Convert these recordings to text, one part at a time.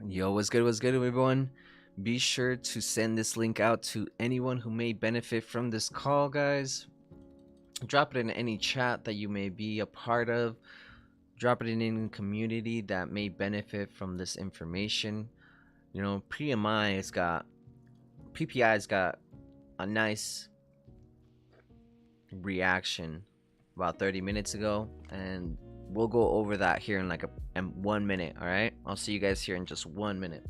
Yo, what's good, everyone? Be sure to send this link out to anyone who may benefit from this call, guys. Drop it in any chat that you may be a part of. Drop it in any community that may benefit from this information. You know, PPI's got a nice reaction about 30 minutes ago, and we'll go over that here in like in 1 minute. All right, I'll see you guys here in just 1 minute.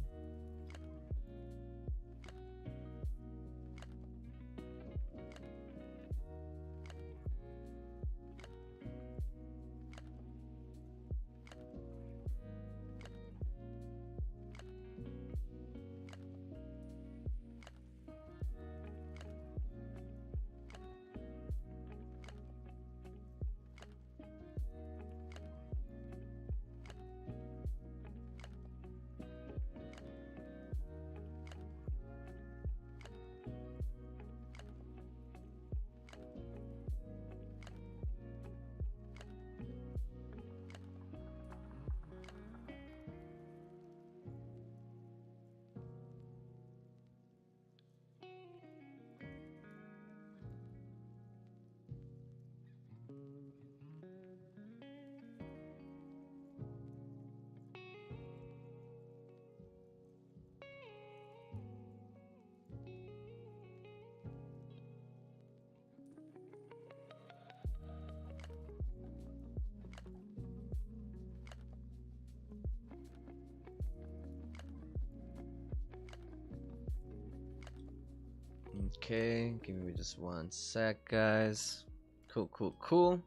Okay, give me just 1 sec, guys. Cool.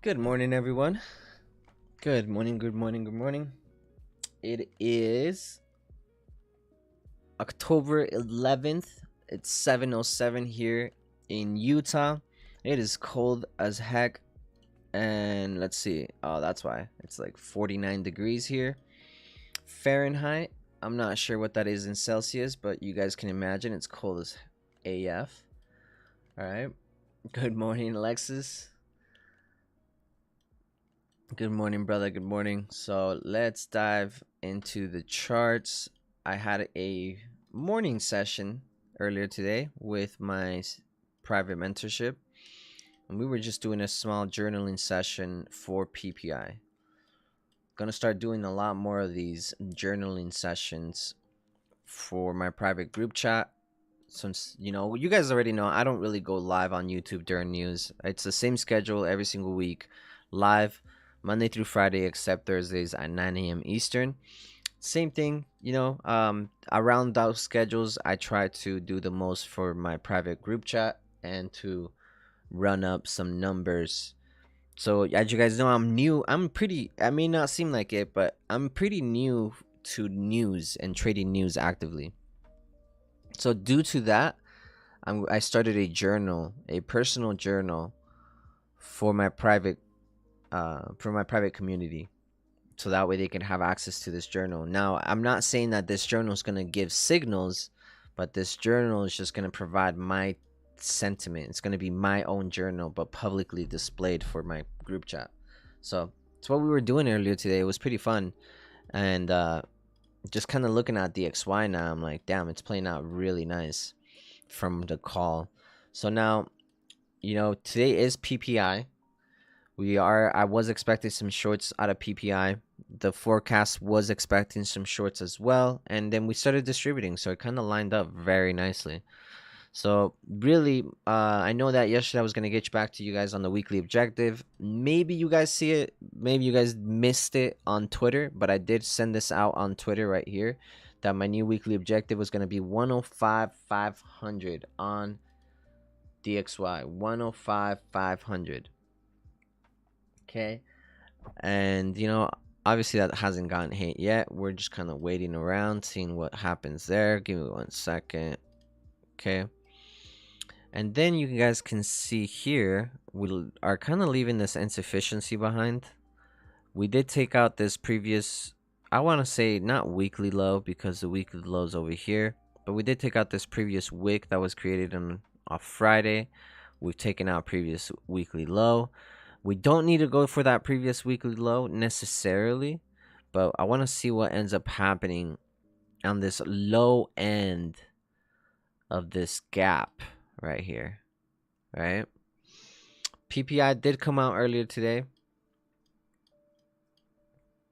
Good morning, everyone. Good morning. It is October 11th. It's 7:07 here in Utah. It is cold as heck. And let's see. Oh, that's why. It's like 49 degrees here. Fahrenheit. I'm not sure what that is in Celsius, but you guys can imagine it's cold as AF. All right. Good morning, Alexis. Good morning, brother. Good morning. So let's dive into the charts. I had a morning session earlier today with my private mentorship, and we were just doing a small journaling session for PPI. Gonna start doing a lot more of these journaling sessions for my private group chat. Since you guys already know, I don't really go live on YouTube during news. It's the same schedule every single week, live Monday through Friday, except Thursdays at 9 a.m. Eastern. Same thing, around those schedules, I try to do the most for my private group chat and to run up some numbers. So as you guys know, I'm new. I may not seem like it, but I'm pretty new to news and trading news actively. So due to that, I started a personal journal for my private community, so that way they can have access to this journal. Now, I'm not saying that this journal is going to give signals, but this journal is just going to provide my sentiment. It's going to be my own journal, but publicly displayed for my group chat. So it's what we were doing earlier today. It was pretty fun. And just kind of looking at the XY now, I'm like, damn, it's playing out really nice from the call. So now, today is PPI. I was expecting some shorts out of PPI. The forecast was expecting some shorts as well, and then we started distributing, so it kind of lined up very nicely. So really, I know that yesterday I was gonna get back to you guys on the weekly objective. Maybe you guys see it, maybe you guys missed it on Twitter, but I did send this out on Twitter right here that my new weekly objective was gonna be 105,500 on DXY. 105,500. Okay, and obviously that hasn't gotten hit yet. We're just kind of waiting around, seeing what happens there. Give me 1 second. Okay, and then you guys can see here we are kind of leaving this insufficiency behind. We did take out this previous, I want to say not weekly low, because the weekly low is over here, but we did take out this previous wick that was created on a Friday. We've taken out previous weekly low. We don't need to go for that previous weekly low necessarily, but I want to see what ends up happening on this low end of this gap right here, right? PPI did come out earlier today,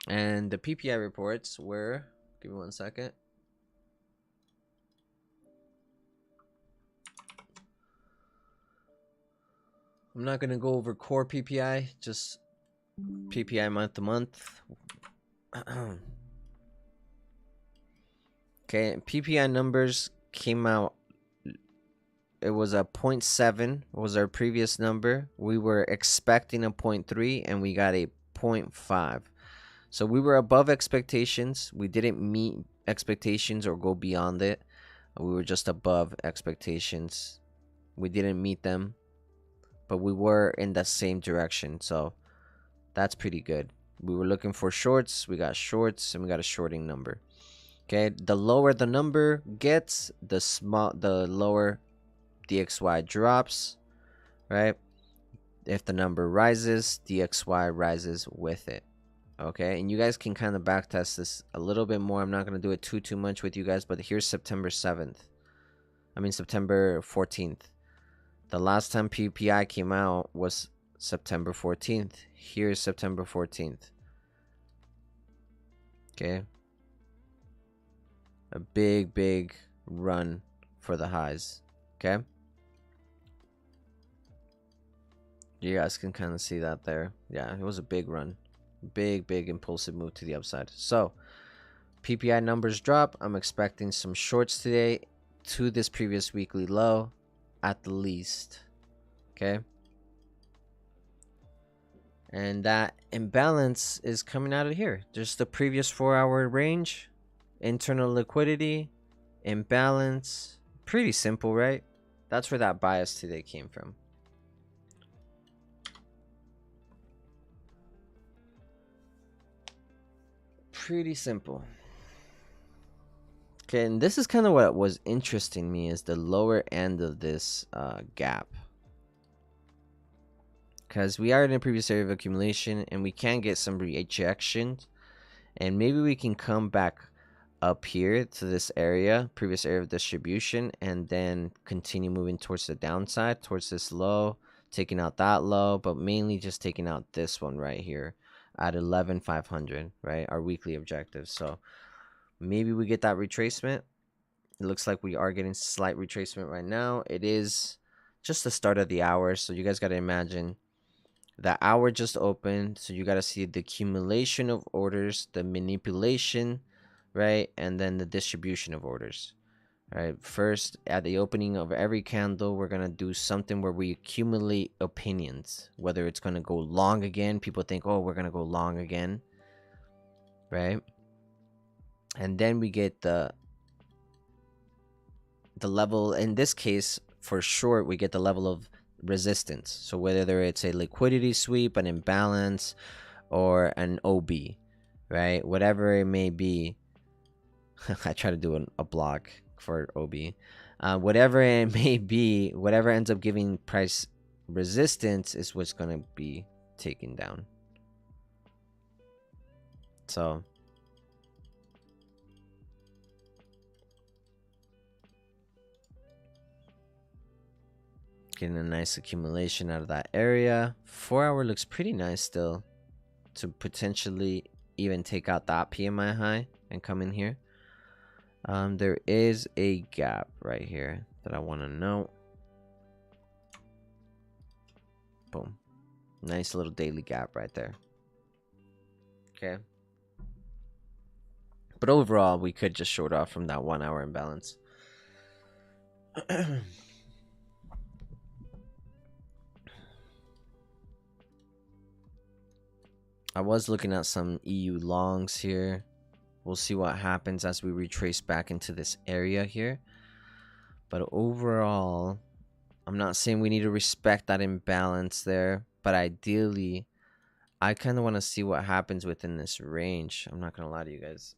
and the PPI reports were, give me 1 second. I'm not going to go over core PPI, just PPI month to month. Okay, PPI numbers came out. It was a 0.7 was our previous number. We were expecting a 0.3 and we got a 0.5. So we were above expectations. We didn't meet expectations or go beyond it. We were just above expectations. We didn't meet them, but we were in the same direction. So that's pretty good. We were looking for shorts. We got shorts and we got a shorting number. Okay, the lower the number gets, the lower DXY drops, right? If the number rises, DXY rises with it. Okay, and you guys can kind of backtest this a little bit more. I'm not going to do it too much with you guys, but here's September 7th. I mean September 14th. The last time PPI came out was September 14th. Here's September 14th. Okay. A big run for the highs. Okay. You guys can kind of see that there. Yeah, it was a big run. Big impulsive move to the upside. So PPI numbers drop. I'm expecting some shorts today to this previous weekly low at the least. Okay. And that imbalance is coming out of here. Just the previous 4-hour range, internal liquidity, imbalance. Pretty simple, right? That's where that bias today came from. Pretty simple. Okay, and this is kind of what was interesting me, is the lower end of this gap. Because we are in a previous area of accumulation and we can get some rejections. And maybe we can come back up here to this area, previous area of distribution, and then continue moving towards the downside, towards this low, taking out that low, but mainly just taking out this one right here at 11,500, right? Our weekly objective. So maybe we get that retracement. It looks like we are getting slight retracement right now. It is just the start of the hour, so you guys got to imagine the hour just opened, so you got to see the accumulation of orders, the manipulation, right? And then the distribution of orders, right? First, at the opening of every candle, we're going to do something where we accumulate opinions, whether it's going to go long again. People think, oh, we're going to go long again, right? And then we get the level, in this case, for short, we get the level of resistance. So whether it's a liquidity sweep, an imbalance, or an OB, right? Whatever it may be. I try to do a block for OB. Whatever it may be, whatever ends up giving price resistance is what's going to be taken down. So getting a nice accumulation out of that area. 4-hour looks pretty nice still to potentially even take out that PMI high and come in here. There is a gap right here that I want to note. Boom. Nice little daily gap right there. Okay. But overall, we could just short off from that 1-hour imbalance. I was looking at some EU longs here. We'll see what happens as we retrace back into this area here. But overall, I'm not saying we need to respect that imbalance there. But ideally, I kind of want to see what happens within this range. I'm not going to lie to you guys.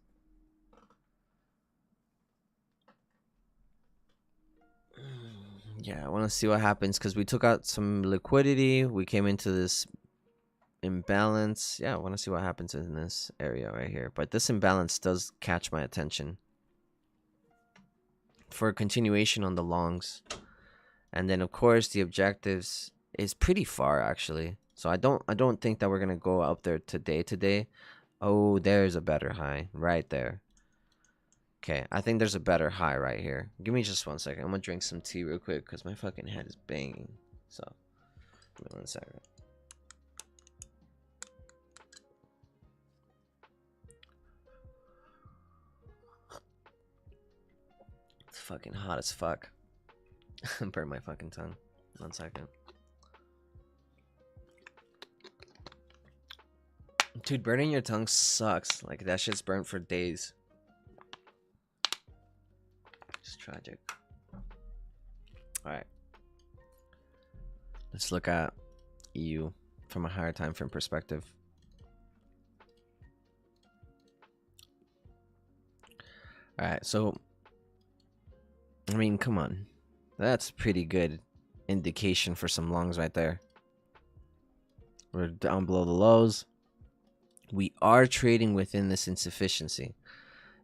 Yeah, I want to see what happens because we took out some liquidity. We came into this Imbalance. Yeah, I want to see what happens in this area right here. But this imbalance does catch my attention. For a continuation on the longs. And then of course the objectives is pretty far actually. So I don't think that we're gonna go up there today. Oh, there's a better high right there. Okay, I think there's a better high right here. Give me just 1 second. I'm gonna drink some tea real quick because my fucking head is banging. So give me 1 second. It's fucking hot as fuck. Burn my fucking tongue. 1 second. Dude, burning your tongue sucks. Like, that shit's burnt for days. It's tragic. Alright. Let's look at EU from a higher time frame perspective. Alright, so I mean, come on. That's pretty good indication for some longs right there. We're down below the lows. We are trading within this insufficiency.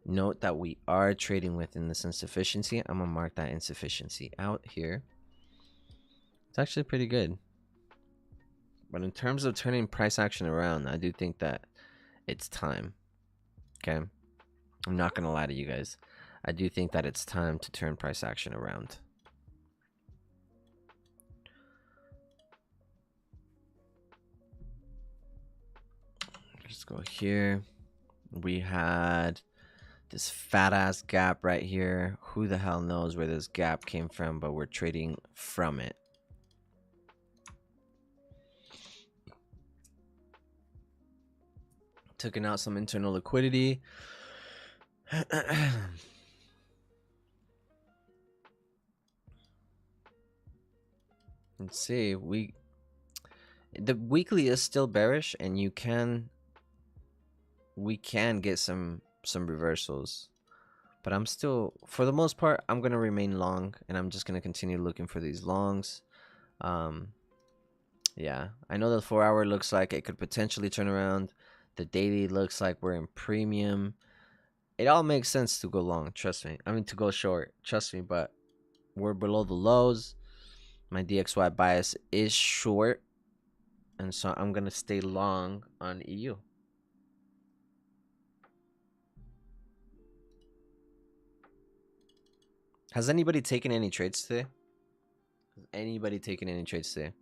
Note that we are trading within this insufficiency. I'm gonna mark that insufficiency out here. It's actually pretty good. But in terms of turning price action around, I do think that it's time. Okay? I'm not gonna lie to you guys. I do think that it's time to turn price action around. Let's go here. We had this fat ass gap right here. Who the hell knows where this gap came from, but we're trading from it. Taking out some internal liquidity. Let's see. The weekly is still bearish, and we can get some reversals. But I'm still, for the most part, I'm gonna remain long, and I'm just gonna continue looking for these longs. Yeah, I know the 4-hour looks like it could potentially turn around. The daily looks like we're in premium. It all makes sense to go long, trust me. I mean, to go short, trust me, but we're below the lows. My DXY bias is short, and so I'm gonna stay long on EU. Has anybody taken any trades today? Has anybody taken any trades today?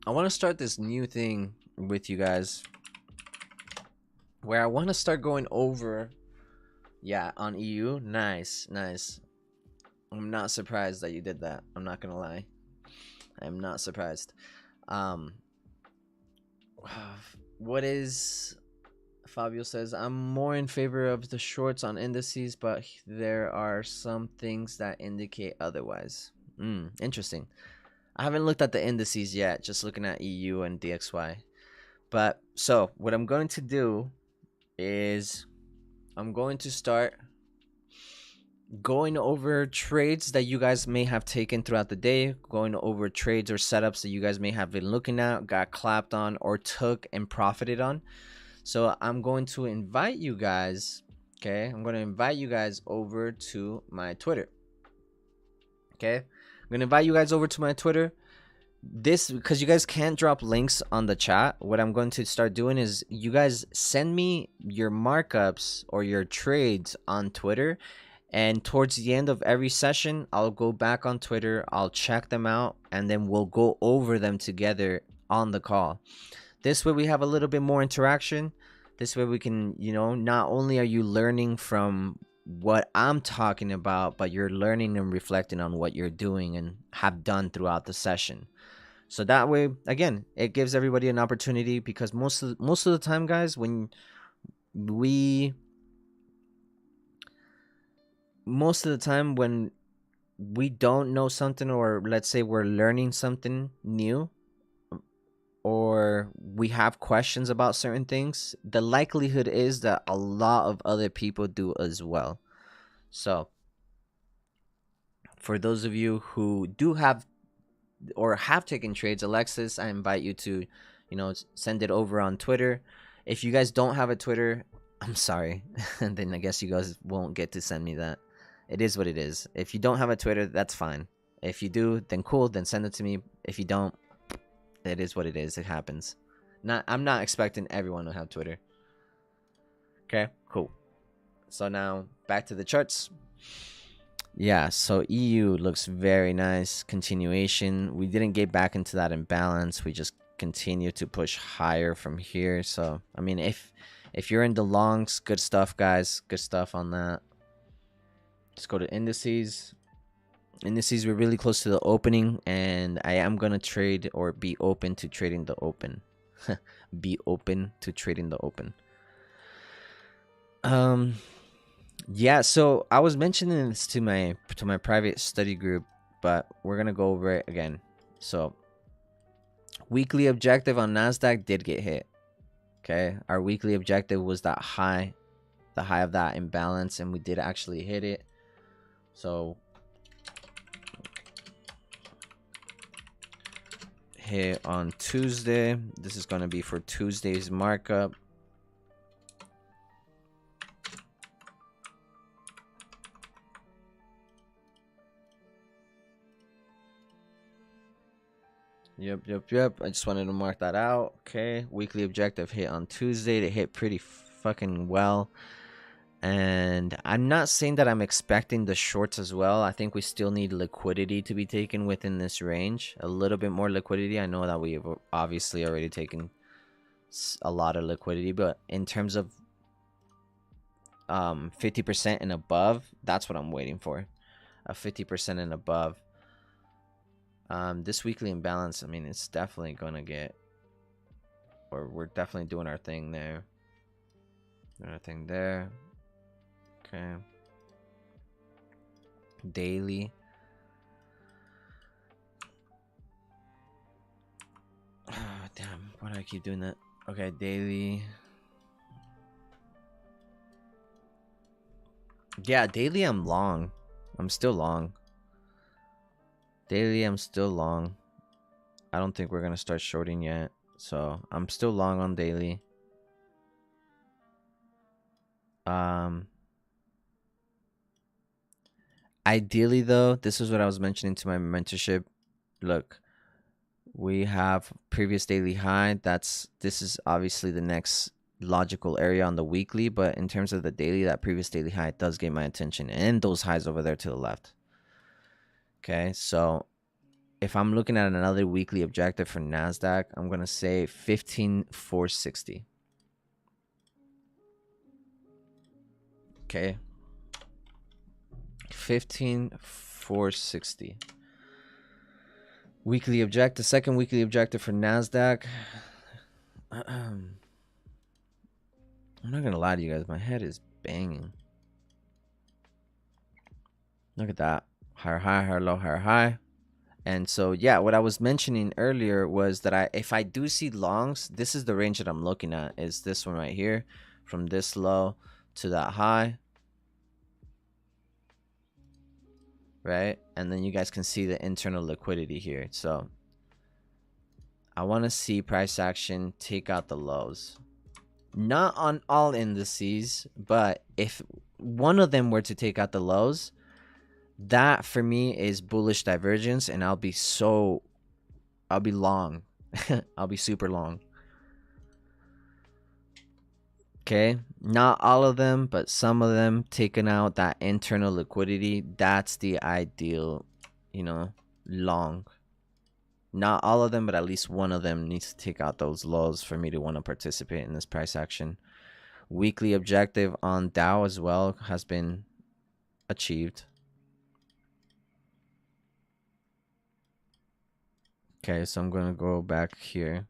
I want to start this new thing with you guys where I want to start going over, yeah, on EU. Nice. I'm not surprised that you did that. I'm not gonna lie. I'm not surprised. What is Fabio says, I'm more in favor of the shorts on indices, but there are some things that indicate otherwise. Interesting. I haven't looked at the indices yet, just looking at EU and DXY. But so what I'm going to do is I'm going to start going over trades that you guys may have taken throughout the day, going over trades or setups that you guys may have been looking at, got clapped on, or took and profited on. So I'm going to invite you guys, okay? I'm going to invite you guys over to my Twitter. Okay? I'm going to invite you guys over to my Twitter. This, because you guys can't drop links on the chat, what I'm going to start doing is you guys send me your markups or your trades on Twitter, and towards the end of every session I'll go back on Twitter, I'll check them out, and then we'll go over them together on the call. This way we have a little bit more interaction. This way we can, you know, not only are you learning from what I'm talking about, but you're learning and reflecting on what you're doing and have done throughout the session. So that way, again, it gives everybody an opportunity, because most of the time, guys, when we don't know something, or let's say we're learning something new, or we have questions about certain things, the likelihood is that a lot of other people do as well. So, for those of you who do have or have taken trades, Alexis, I invite you to, send it over on Twitter. If you guys don't have a Twitter, I'm sorry. And then I guess you guys won't get to send me that. It is what it is. If you don't have a Twitter, that's fine. If you do, then cool, then send it to me. If you don't, it is what it is. It happens. I'm not expecting everyone to have Twitter. Okay, cool. So now back to the charts. Yeah, so EU looks very nice. Continuation. We didn't get back into that imbalance. We just continue to push higher from here. So, I mean, if you're in the longs, good stuff, guys. Good stuff on that. Let's go to indices. Indices, we're really close to the opening, and I am going to trade or be open to trading the open. Be open to trading the open. Yeah, so I was mentioning this to my private study group, but we're gonna go over it again. So weekly objective on Nasdaq did get hit. Okay, our weekly objective was that high, the high of that imbalance, and we did actually hit it. So hit on Tuesday. This is gonna be for Tuesday's markup. Yep. I just wanted to mark that out. Okay, weekly objective hit on Tuesday. They hit pretty fucking well. And I'm not saying that I'm expecting the shorts as well. I think we still need liquidity to be taken within this range. A little bit more liquidity. I know that we've obviously already taken a lot of liquidity, but in terms of 50% and above, that's what I'm waiting for. A 50% and above. This weekly imbalance, I mean, it's definitely gonna get, or we're definitely doing our thing there. Doing our thing there. Okay. Daily. Oh, damn. Why do I keep doing that? Okay, daily. Yeah, daily I'm long. I'm still long. Daily, I'm still long. I don't think we're going to start shorting yet. So, I'm still long on daily. Ideally, though, this is what I was mentioning to my mentorship. Look, we have previous daily high. This is obviously the next logical area on the weekly. But in terms of the daily, that previous daily high does get my attention. And those highs over there to the left. Okay, so if I'm looking at another weekly objective for Nasdaq, I'm gonna say 15,460. Okay, 15,460. Weekly objective, second weekly objective for Nasdaq. I'm not gonna lie to you guys, my head is banging. Look at that, higher high, higher low, higher high. And so, yeah, what I was mentioning earlier was that if I do see longs, this is the range that I'm looking at, is this one right here, from this low to that high, right? And then you guys can see the internal liquidity here. So I want to see price action take out the lows. Not on all indices, but if one of them were to take out the lows, that for me is bullish divergence, and I'll be long. I'll be super long. Okay, not all of them, but some of them taking out that internal liquidity. That's the ideal, long. Not all of them, but at least one of them needs to take out those lows for me to want to participate in this price action. Weekly objective on Dow as well has been achieved. Okay, so I'm going to go back here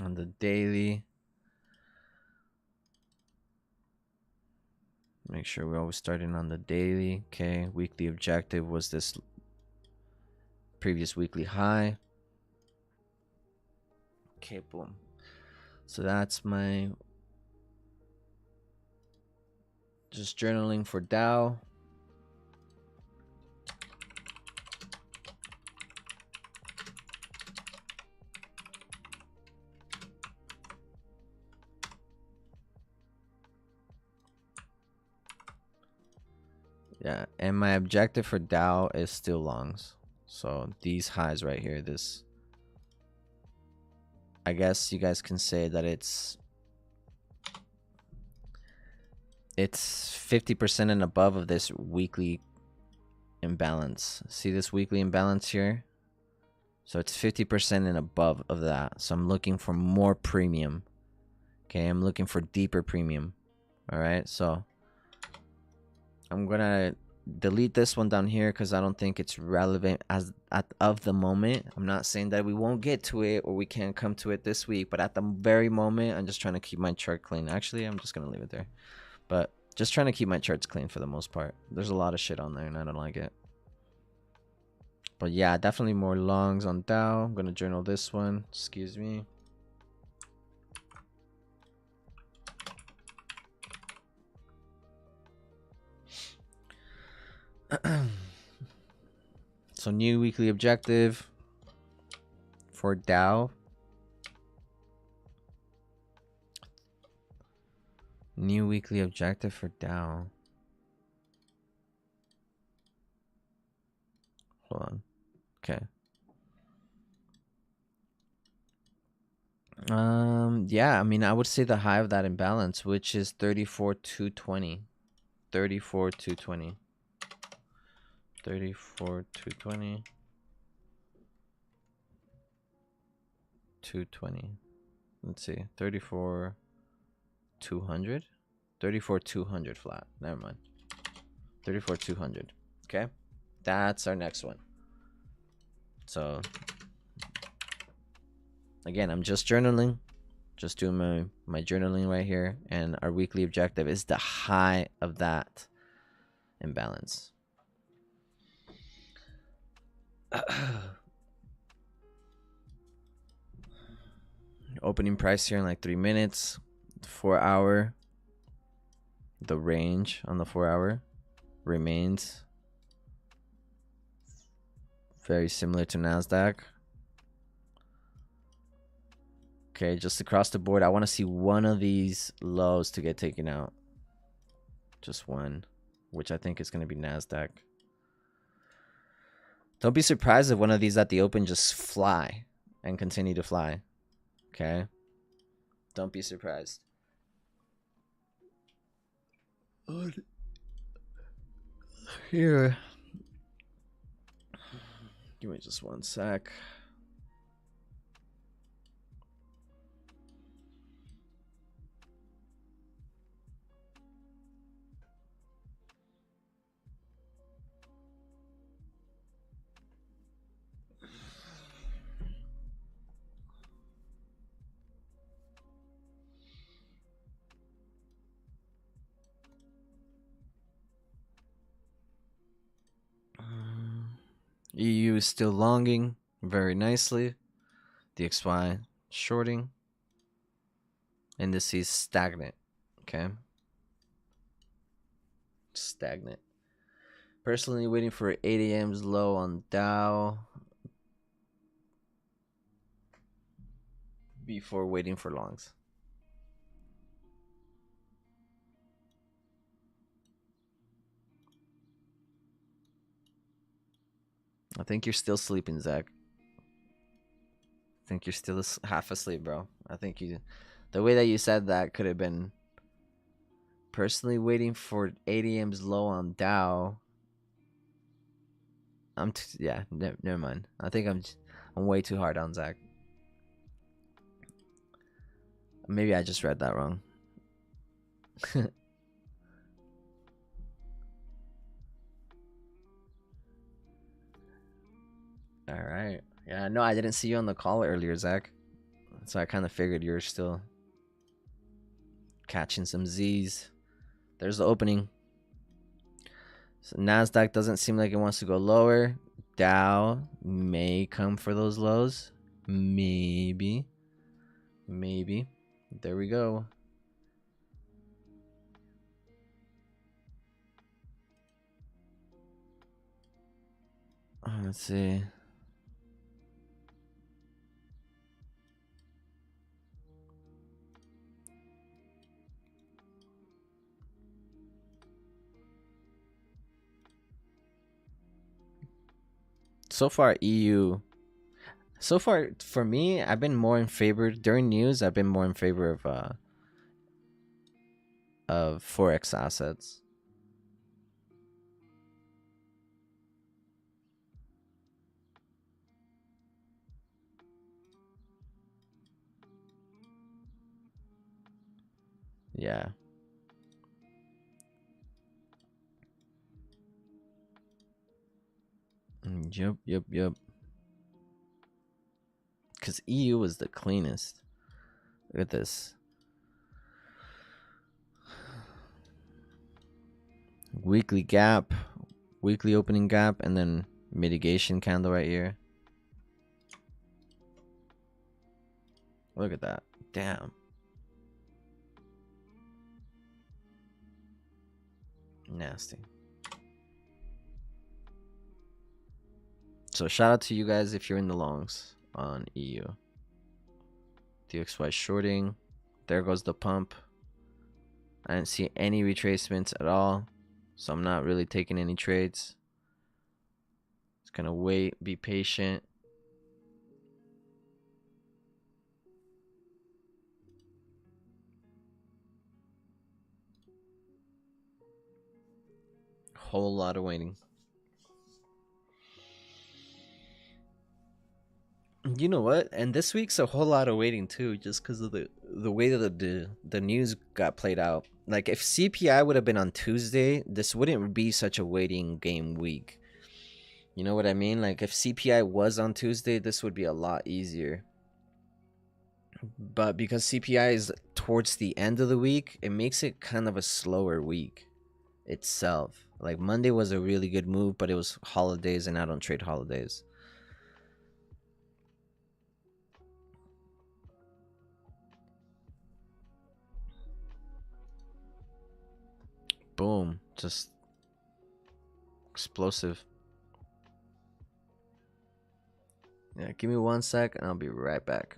on the daily. Make sure we're always starting on the daily. Okay, weekly objective was this previous weekly high. Okay, boom. So that's my just journaling for Dow. Yeah, and my objective for Dow is still longs. So these highs right here, this, I guess you guys can say that it's 50% and above of this weekly imbalance. See this weekly imbalance here? So it's 50% and above of that. So I'm looking for more premium. Okay, I'm looking for deeper premium. All right, so I'm gonna delete this one down here because I don't think it's relevant as of the moment. I'm not saying that we won't get to it or we can't come to it this week, but at the very moment, I'm just trying to keep my chart clean. Actually, I'm just gonna leave it there, but just trying to keep my charts clean for the most part. There's a lot of shit on there and I don't like it. But yeah, definitely more longs on Dow. I'm gonna journal this one. Excuse me. So new weekly objective for Dow. New weekly objective for Dow. Hold on. Okay. Yeah, I mean, I would say the high of that imbalance, which is 34,220. 34,220. 34,220. 220. Let's see. 34,200. 34,200 flat. Never mind. 34,200. Okay. That's our next one. So again, I'm just journaling. Just doing my journaling right here. And our weekly objective is the high of that imbalance. Opening price here in like 3 minutes. 4 hour. The range on the 4 hour remains very similar to NASDAQ. Okay, just across the board, I want to see one of these lows to get taken out. Just one, which I think is going to be NASDAQ. Don't be surprised if one of these at the open just fly and continue to fly. Okay? Don't be surprised. Here. Give me just one sec. EU is still longing very nicely. DXY shorting. Indices stagnant. Okay. Stagnant. Personally waiting for 8 a.m.'s low on Dow before waiting for longs. I think you're still sleeping, Zach. I think you're still half asleep, bro. I think the way that you said that could have been personally waiting for 8 a.m.'s low on Dow. Yeah, never mind. I think I'm way too hard on Zach. Maybe I just read that wrong. All right. Yeah, no, I didn't see you on the call earlier, Zach. So I kind of figured you were still catching some Z's. There's the opening. So NASDAQ doesn't seem like it wants to go lower. Dow may come for those lows. Maybe. Maybe. There we go. Let's see. So far, EU. So far, for me, I've been more in favor during news. I've been more in favor of forex assets. Yeah. Yep, yep, yep. Because EU was the cleanest. Look at this. Weekly gap, weekly opening gap, and then mitigation candle right here. Look at that. Damn. Nasty. So shout out to you guys if you're in the longs on EU. DXY shorting. There goes the pump. I didn't see any retracements at all. So I'm not really taking any trades. Just gonna wait, be patient. Whole lot of waiting. You know what? And this week's a whole lot of waiting too, just because of the way that the news got played out. Like if CPI would have been on Tuesday, this wouldn't be such a waiting game week. You know what I mean? Like if CPI was on Tuesday, this would be a lot easier. But because CPI is towards the end of the week, it makes it kind of a slower week itself. Like Monday was a really good move, but it was holidays and I don't trade holidays. Boom. Just explosive. Yeah, give me 1 sec and I'll be right back.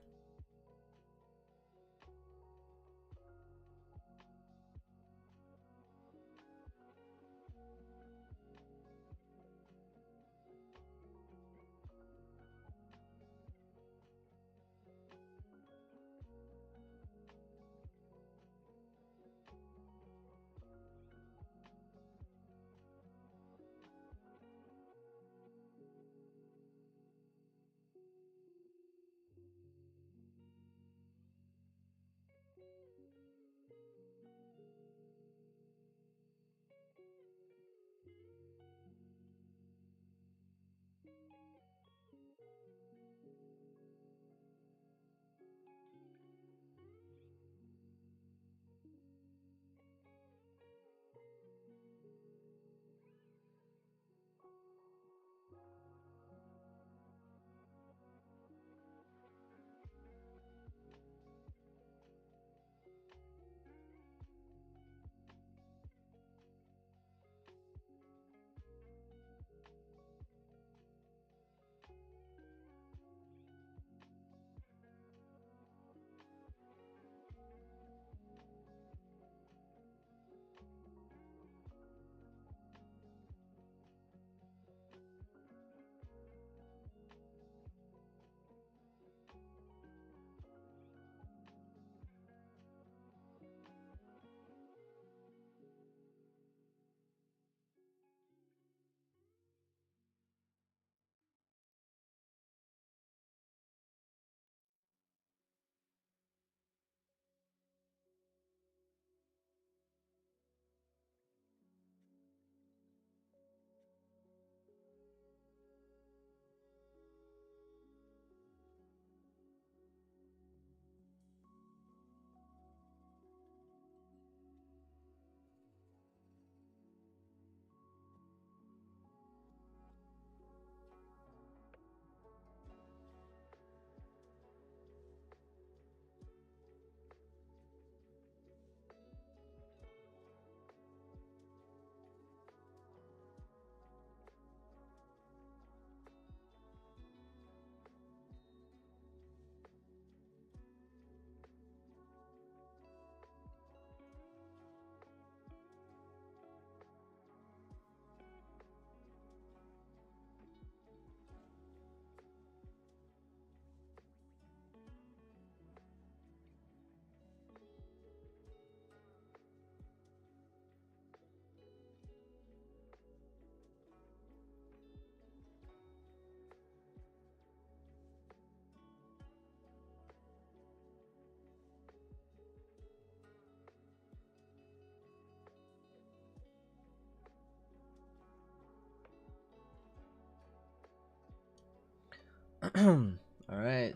All right.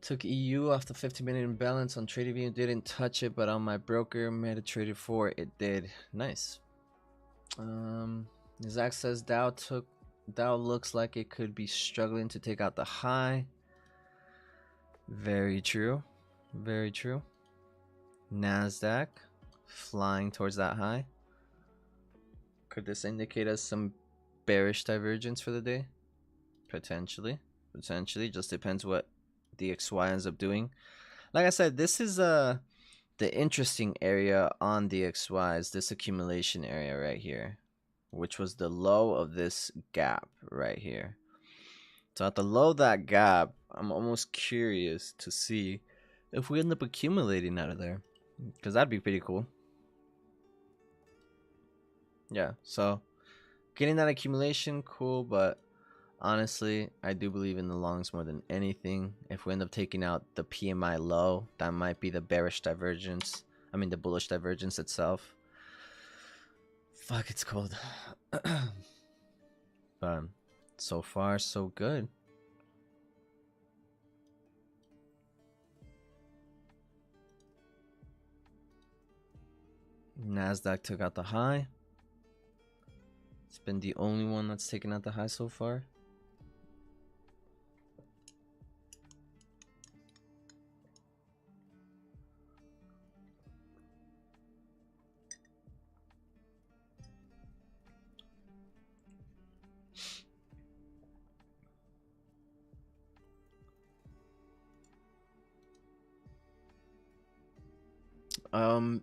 Took EU off the 50-minute imbalance on TradingView. Didn't touch it, but on my broker MetaTrader 4, it did. Nice. Zach says Dow looks like it could be struggling to take out the high. Very true. Very true. Nasdaq flying towards that high. Could this indicate us some bearish divergence for the day? Potentially. Just depends what DXY ends up doing. Like I said, this is the interesting area on DXY is this accumulation area right here, which was the low of this gap right here. So at the low of that gap, I'm almost curious to see if we end up accumulating out of there, because that'd be pretty cool. Yeah, so getting that accumulation, cool, but honestly, I do believe in the longs more than anything. If we end up taking out the PMI low, that might be the bearish divergence. I mean, the bullish divergence itself. Fuck, it's cold. But so far, so good. Nasdaq took out the high. It's been the only one that's taken out the high so far.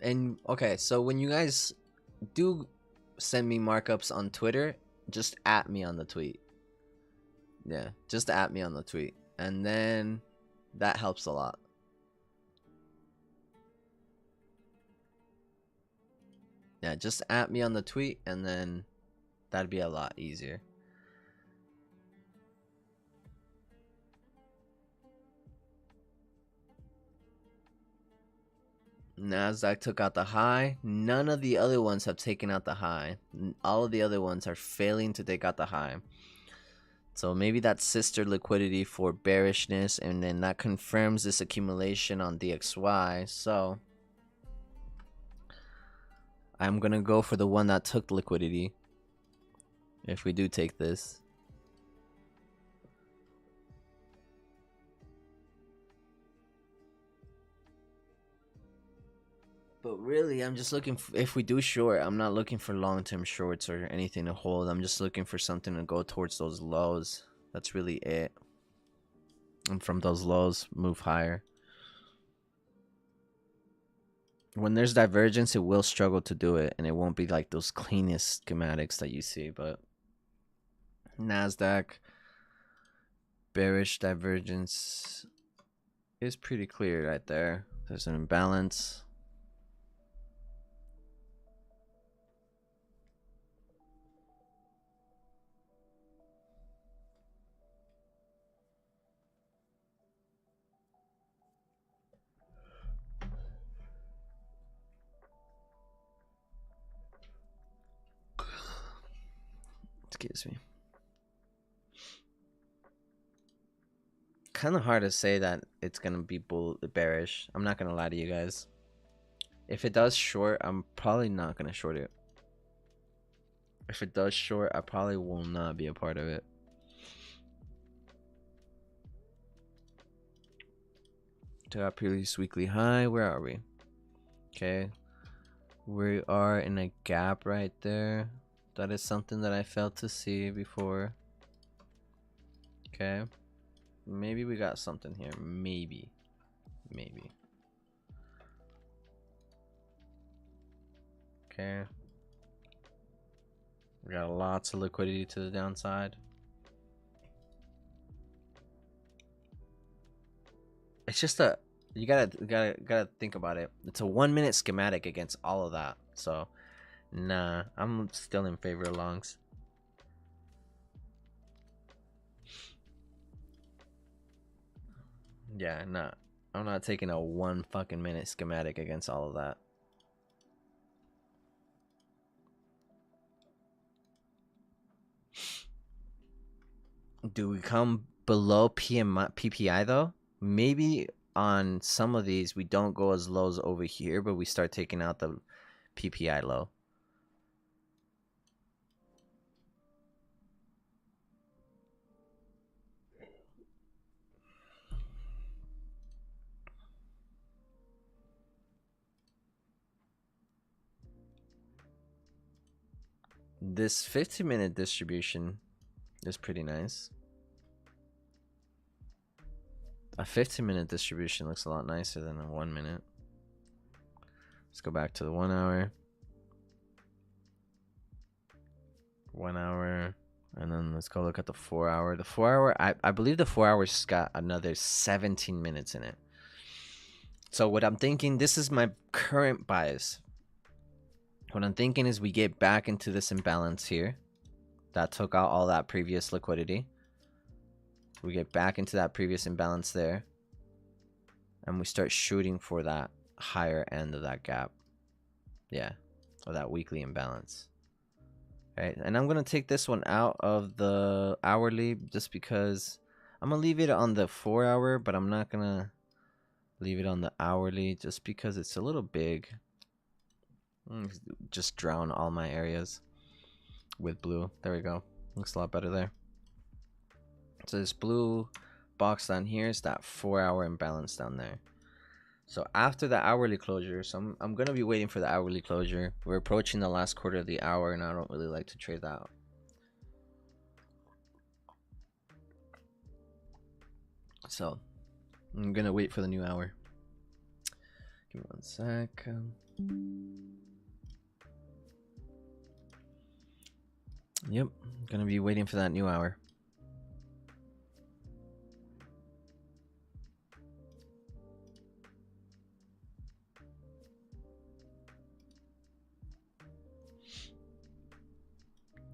And okay, so when you guys do send me markups on Twitter, just at me on the tweet. Yeah, just at me on the tweet, and then that helps a lot. Yeah, just at me on the tweet, and then that'd be a lot easier. Nasdaq took out the high. None of the other ones have taken out the high. All of the other ones are failing to take out the high. So maybe that's sister liquidity for bearishness, and then that confirms this accumulation on DXY. So I'm gonna go for the one that took liquidity if we do take this. But really, I'm just looking for, if we do short, I'm not looking for long-term shorts or anything to hold. I'm just looking for something to go towards those lows. That's really it. And from those lows, move higher. When there's divergence, it will struggle to do it, and it won't be like those cleanest schematics that you see. But Nasdaq bearish divergence is pretty clear right there. There's an imbalance. Excuse me. Kind of hard to say that it's gonna be bearish. I'm not gonna lie to you guys. If it does short, I'm probably not gonna short it. If it does short, I probably will not be a part of it. To our previous weekly high, where are we? Okay, we are in a gap right there. That is something that I failed to see before. Okay, maybe we got something here. Maybe. Okay, we got lots of liquidity to the downside. It's just you gotta think about it. It's a 1 minute schematic against all of that. So nah, I'm still in favor of longs. Yeah, nah. I'm not taking a 1 fucking minute schematic against all of that. Do we come below PPI though? Maybe on some of these we don't go as low as over here, but we start taking out the PPI low. This 15-minute distribution is pretty nice. A 15-minute distribution looks a lot nicer than a 1 minute. Let's go back to the 1 hour. 1 hour. And then let's go look at the 4 hour. The 4 hour, I believe the 4 hour's got another 17 minutes in it. So what I'm thinking, this is my current bias. What I'm thinking is we get back into this imbalance here. That took out all that previous liquidity. We get back into that previous imbalance there. And we start shooting for that higher end of that gap. Yeah, or that weekly imbalance. Right, and I'm going to take this one out of the hourly just because I'm going to leave it on the 4 hour, but I'm not going to leave it on the hourly just because it's a little big. Just drown all my areas with blue. There we go. Looks a lot better there. So this blue box down here is that 4 hour imbalance down there. So after the hourly closure, so I'm going to be waiting for the hourly closure. We're approaching the last quarter of the hour, and I don't really like to trade that. So I'm going to wait for the new hour. Give me 1 sec. Yep, going to be waiting for that new hour.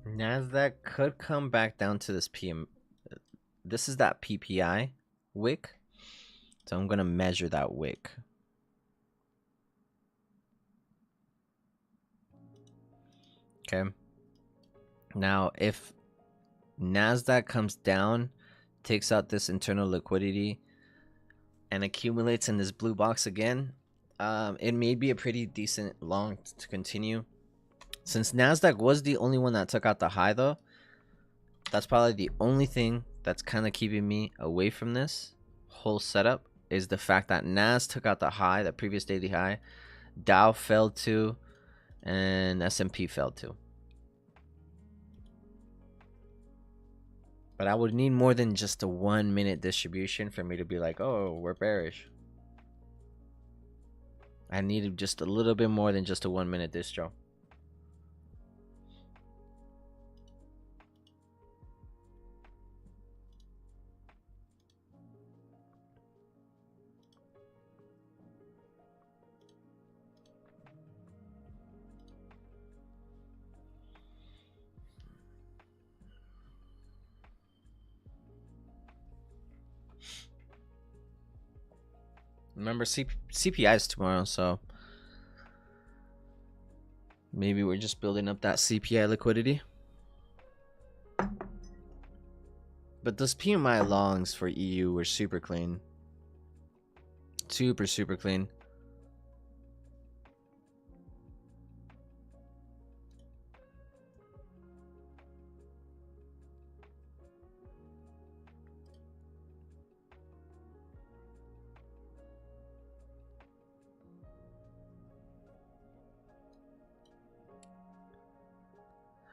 Nasdaq could come back down to this PM. This is that PPI wick. So I'm going to measure that wick. Okay. Now, if Nasdaq comes down, takes out this internal liquidity, and accumulates in this blue box again, it may be a pretty decent long to continue. Since Nasdaq was the only one that took out the high though, that's probably the only thing that's kind of keeping me away from this whole setup, is the fact that Nas took out the high, the previous daily high, Dow fell to, and S&P fell to. But I would need more than just a 1 minute distribution for me to be like, oh, we're bearish. I needed just a little bit more than just a 1 minute distro. Remember, CPI is tomorrow, so maybe we're just building up that CPI liquidity. But those PMI longs for EU were super clean. Super clean.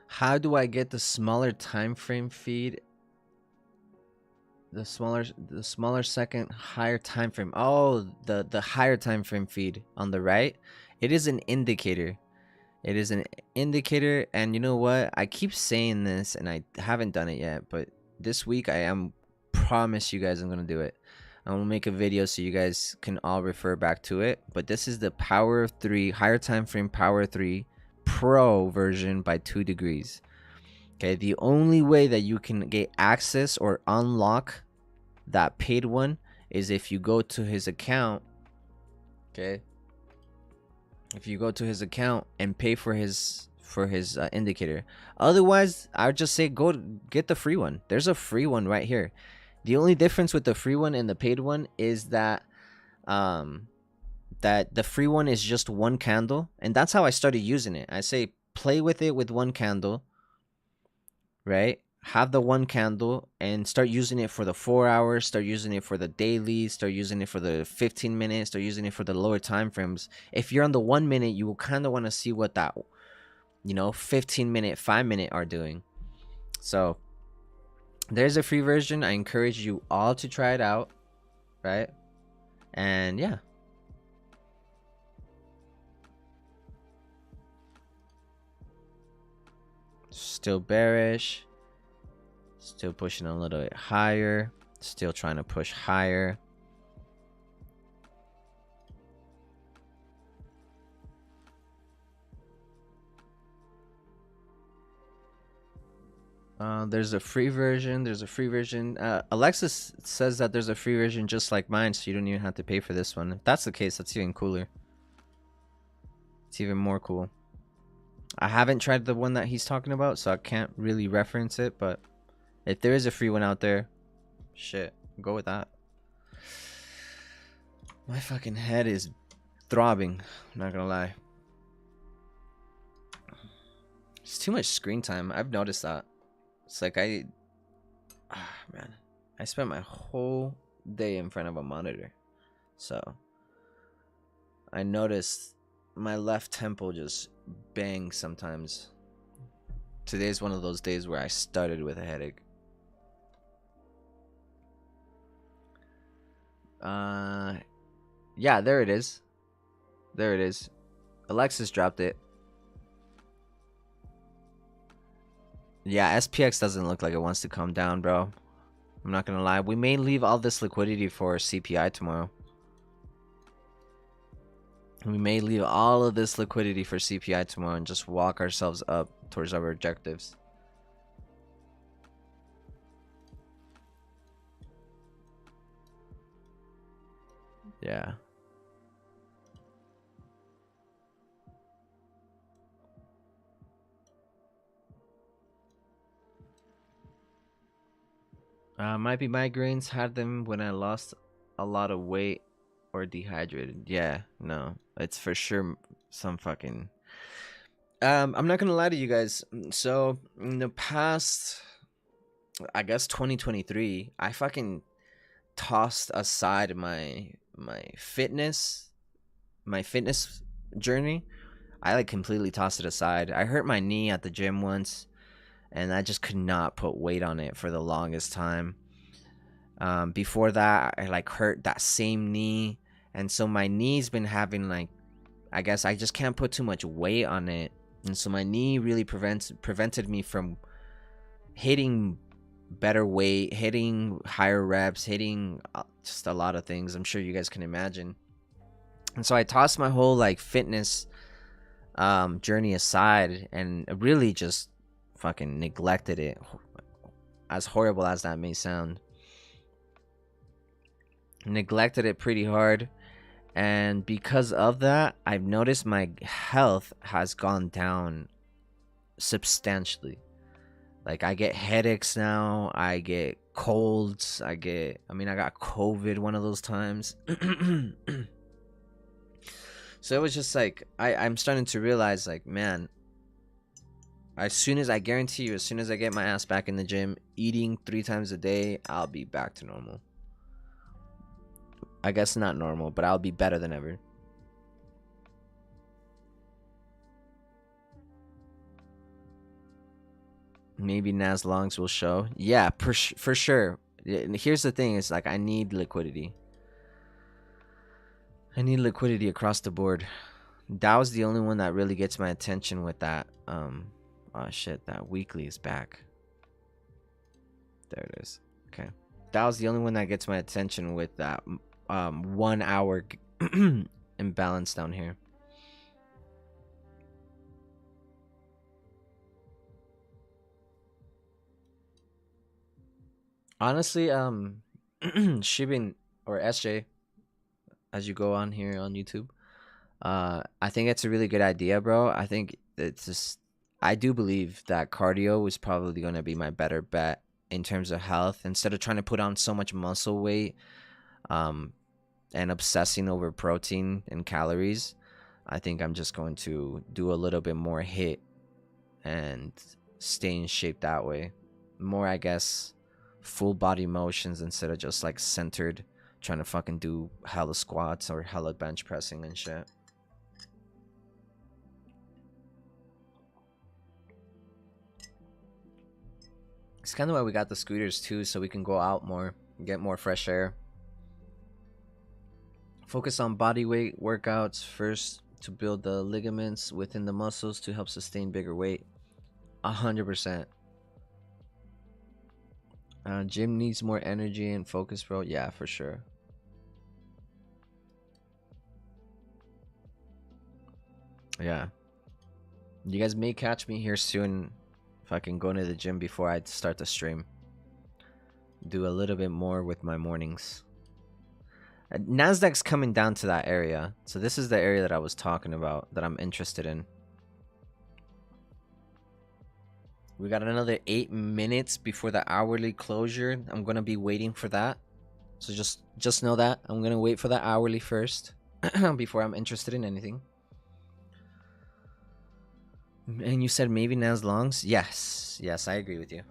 How do I get the smaller time frame feed? The smaller second, higher time frame. Oh, the higher time frame feed on the right. It is an indicator. It is an indicator, and you know what? I keep saying this, and I haven't done it yet, but this week I am promise you guys I'm gonna do it. I'm gonna make a video so you guys can all refer back to it. But this is the Power of 3 higher time frame Power 3 Pro version by 2 degrees. Okay, the only way that you can get access or unlock that paid one is if you go to his account. Okay, if you go to his account and pay for his for his indicator. Otherwise, I would just say go get the free one. There's a free one right here. The only difference with the free one and the paid one is that um that the free one is just one candle, and that's how I started using it. I say play with it with one candle, right? Have the one candle and start using it for the 4 hours, start using it for the daily, start using it for the 15 minutes, start using it for the lower time frames. If you're on the 1 minute, you will kind of want to see what that 15-minute, 5 minute are doing. So there's a free version. I encourage you all to try it out, right? And yeah. Still bearish. Still pushing a little bit higher. Still trying to push higher. There's a free version. Alexis says that there's a free version just like mine, so you don't even have to pay for this one. If that's the case, that's even cooler. It's even more cool. I haven't tried the one that he's talking about, so I can't really reference it, but if there is a free one out there, shit, go with that. My fucking head is throbbing, I'm not gonna lie. It's too much screen time. I've noticed that. It's like man, I spent my whole day in front of a monitor, so I noticed my left temple just bangs sometimes. Today's one of those days where I started with a headache. Yeah, there it is. There it is. Alexis dropped it. Yeah, SPX doesn't look like it wants to come down, bro. I'm not gonna lie. We may leave all this liquidity for CPI tomorrow. We may leave all of this liquidity for CPI tomorrow and just walk ourselves up towards our objectives. Yeah. Might be migraines. Had them when I lost a lot of weight or dehydrated. Yeah, no, it's for sure some fucking. I'm not gonna lie to you guys. So in the past, I guess 2023, I fucking tossed aside my fitness journey. I like completely tossed it aside. I hurt my knee at the gym once, and I just could not put weight on it for the longest time. Before that, I like hurt that same knee, and so my knee's been having like, I guess I just can't put too much weight on it, and so my knee really prevented me from hitting better weight, hitting higher reps, hitting just a lot of things. I'm sure you guys can imagine. And so I tossed my whole like fitness journey aside and really just fucking neglected it, as horrible as that may sound. Neglected it pretty hard, and because of that, I've noticed my health has gone down substantially. Like, I get headaches now, I get colds, I got COVID one of those times. So it was just like, I'm starting to realize, like, man, as soon as I get my ass back in the gym, eating 3 times a day, I'll be back to normal. I guess not normal, but I'll be better than ever. Maybe Nas Longs will show. Yeah, for sure. Here's the thing, is like, I need liquidity. I need liquidity across the board. Dow's the only one that really gets my attention with that. Oh shit, that weekly is back. There it is. Okay. Dow's the only one that gets my attention with that 1 hour imbalance down here. Honestly, Shibin or SJ, as you go on here on YouTube, I think it's a really good idea, bro. I think it's just I do believe that cardio is probably going to be my better bet in terms of health. Instead of trying to put on so much muscle weight, um, and obsessing over protein and calories, I think I'm just going to do a little bit more hit and stay in shape that way. More, I guess, full body motions instead of just like centered trying to fucking do hella squats or hella bench pressing and shit. It's kind of why we got the scooters too, so we can go out more, get more fresh air. Focus on body weight workouts first to build the ligaments within the muscles to help sustain bigger weight. 100%. Gym needs more energy and focus, bro. Yeah, for sure. Yeah. You guys may catch me here soon if I can go to the gym before I start the stream. Do a little bit more with my mornings. Nasdaq's coming down to that area. So this is the area that I was talking about that I'm interested in. We got another 8 minutes before the hourly closure. I'm going to be waiting for that. So just know that. I'm going to wait for the hourly first before I'm interested in anything. And you said maybe Nas longs? Yes. Yes, I agree with you.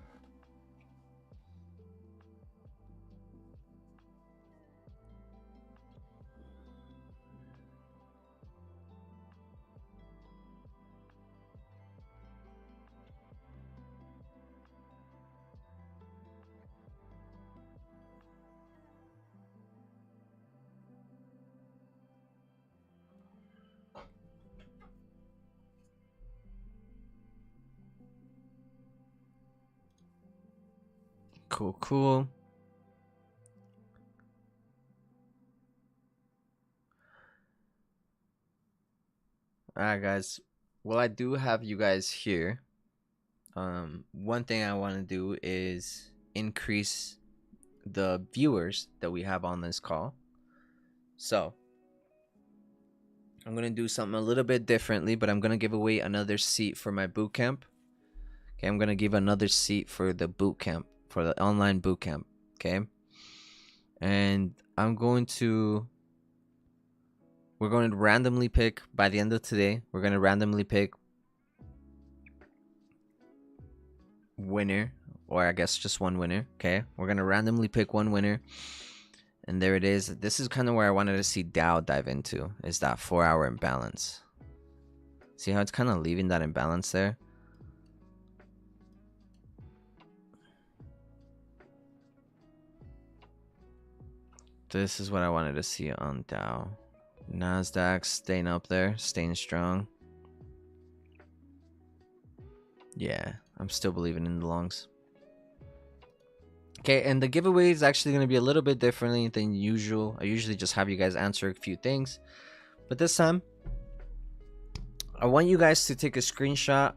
Cool, cool. Alright, guys. Well, I do have you guys here. One thing I want to do is increase the viewers that we have on this call. So, I'm going to do something a little bit differently, but I'm going to give away another seat for my boot camp. Okay, I'm going to give another seat for the boot camp, for the online boot camp. Okay. And we're going to randomly pick by the end of today. We're going to randomly pick winner, or I guess just one winner. Okay. We're going to randomly pick one winner. And there it is. This is kind of where I wanted to see Dow dive into, is that 4-hour imbalance. See how it's kind of leaving that imbalance there? This is what I wanted to see on Dow. Nasdaq staying up there, staying strong. Yeah, I'm still believing in the longs. Okay, and the giveaway is actually going to be a little bit differently than usual. I usually just have you guys answer a few things. But this time, I want you guys to take a screenshot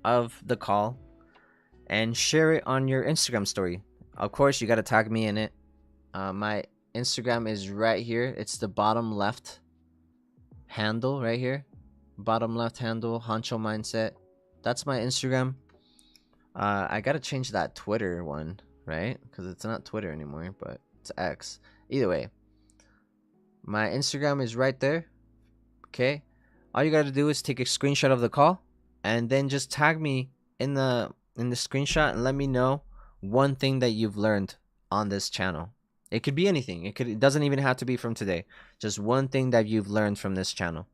of the call and share it on your Instagram story. Of course, you got to tag me in it. My Instagram is right here. It's the bottom left handle right here. Bottom left handle, Honcho Mindset. That's my Instagram. I got to change that Twitter one, right? Because it's not Twitter anymore, but it's X. Either way, my Instagram is right there. Okay, all you got to do is take a screenshot of the call and then just tag me in the screenshot and let me know one thing that you've learned on this channel. It could be anything. It doesn't even have to be from today. Just one thing that you've learned from this channel,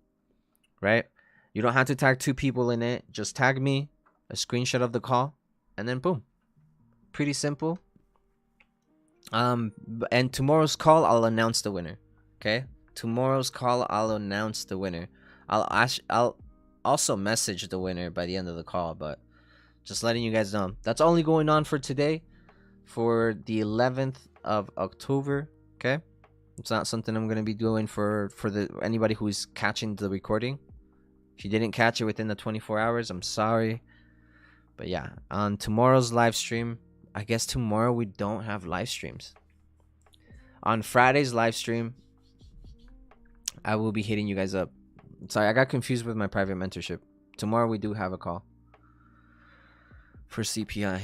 right? You don't have to tag 2 people in it. Just tag me, a screenshot of the call, and then boom. Pretty simple. And tomorrow's call, I'll announce the winner. Okay? Tomorrow's call, I'll announce the winner. I'll also message the winner by the end of the call, but just letting you guys know. That's only going on for today, for the 11th of October. Okay? It's not something I'm going to be doing for anybody who's catching the recording. If you didn't catch it within the 24 hours, I'm sorry. But yeah, on tomorrow's live stream, I guess tomorrow we don't have live streams. On Friday's live stream, I will be hitting you guys up. Sorry, I got confused with my private mentorship. Tomorrow we do have a call. for CPI.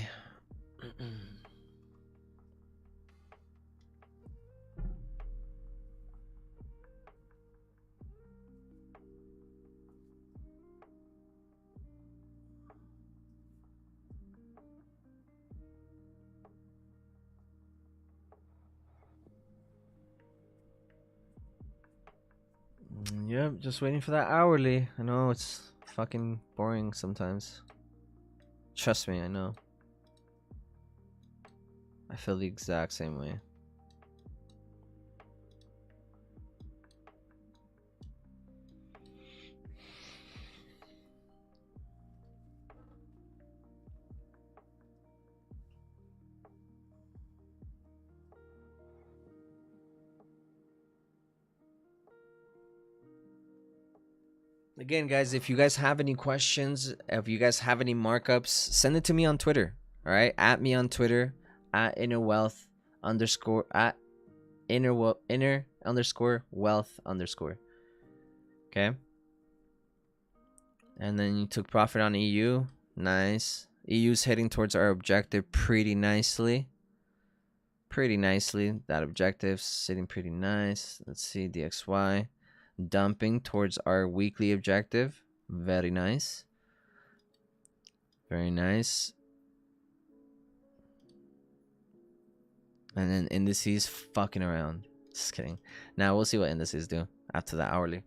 Yep, just waiting for that hourly. I know it's fucking boring sometimes. Trust me, I know. I feel the exact same way. Again, guys, if you guys have any questions, if you guys have any markups, send it to me on Twitter. All right, at me on Twitter, at innerwealth underscore at inner underscore wealth underscore. Okay. And then you took profit on EU. Nice. EU's heading towards our objective pretty nicely. Pretty nicely. That objective's sitting pretty nice. Let's see, DXY. Dumping towards our weekly objective. Very nice. Very nice. And then indices fucking around. Just kidding. Now we'll see what indices do after the hourly.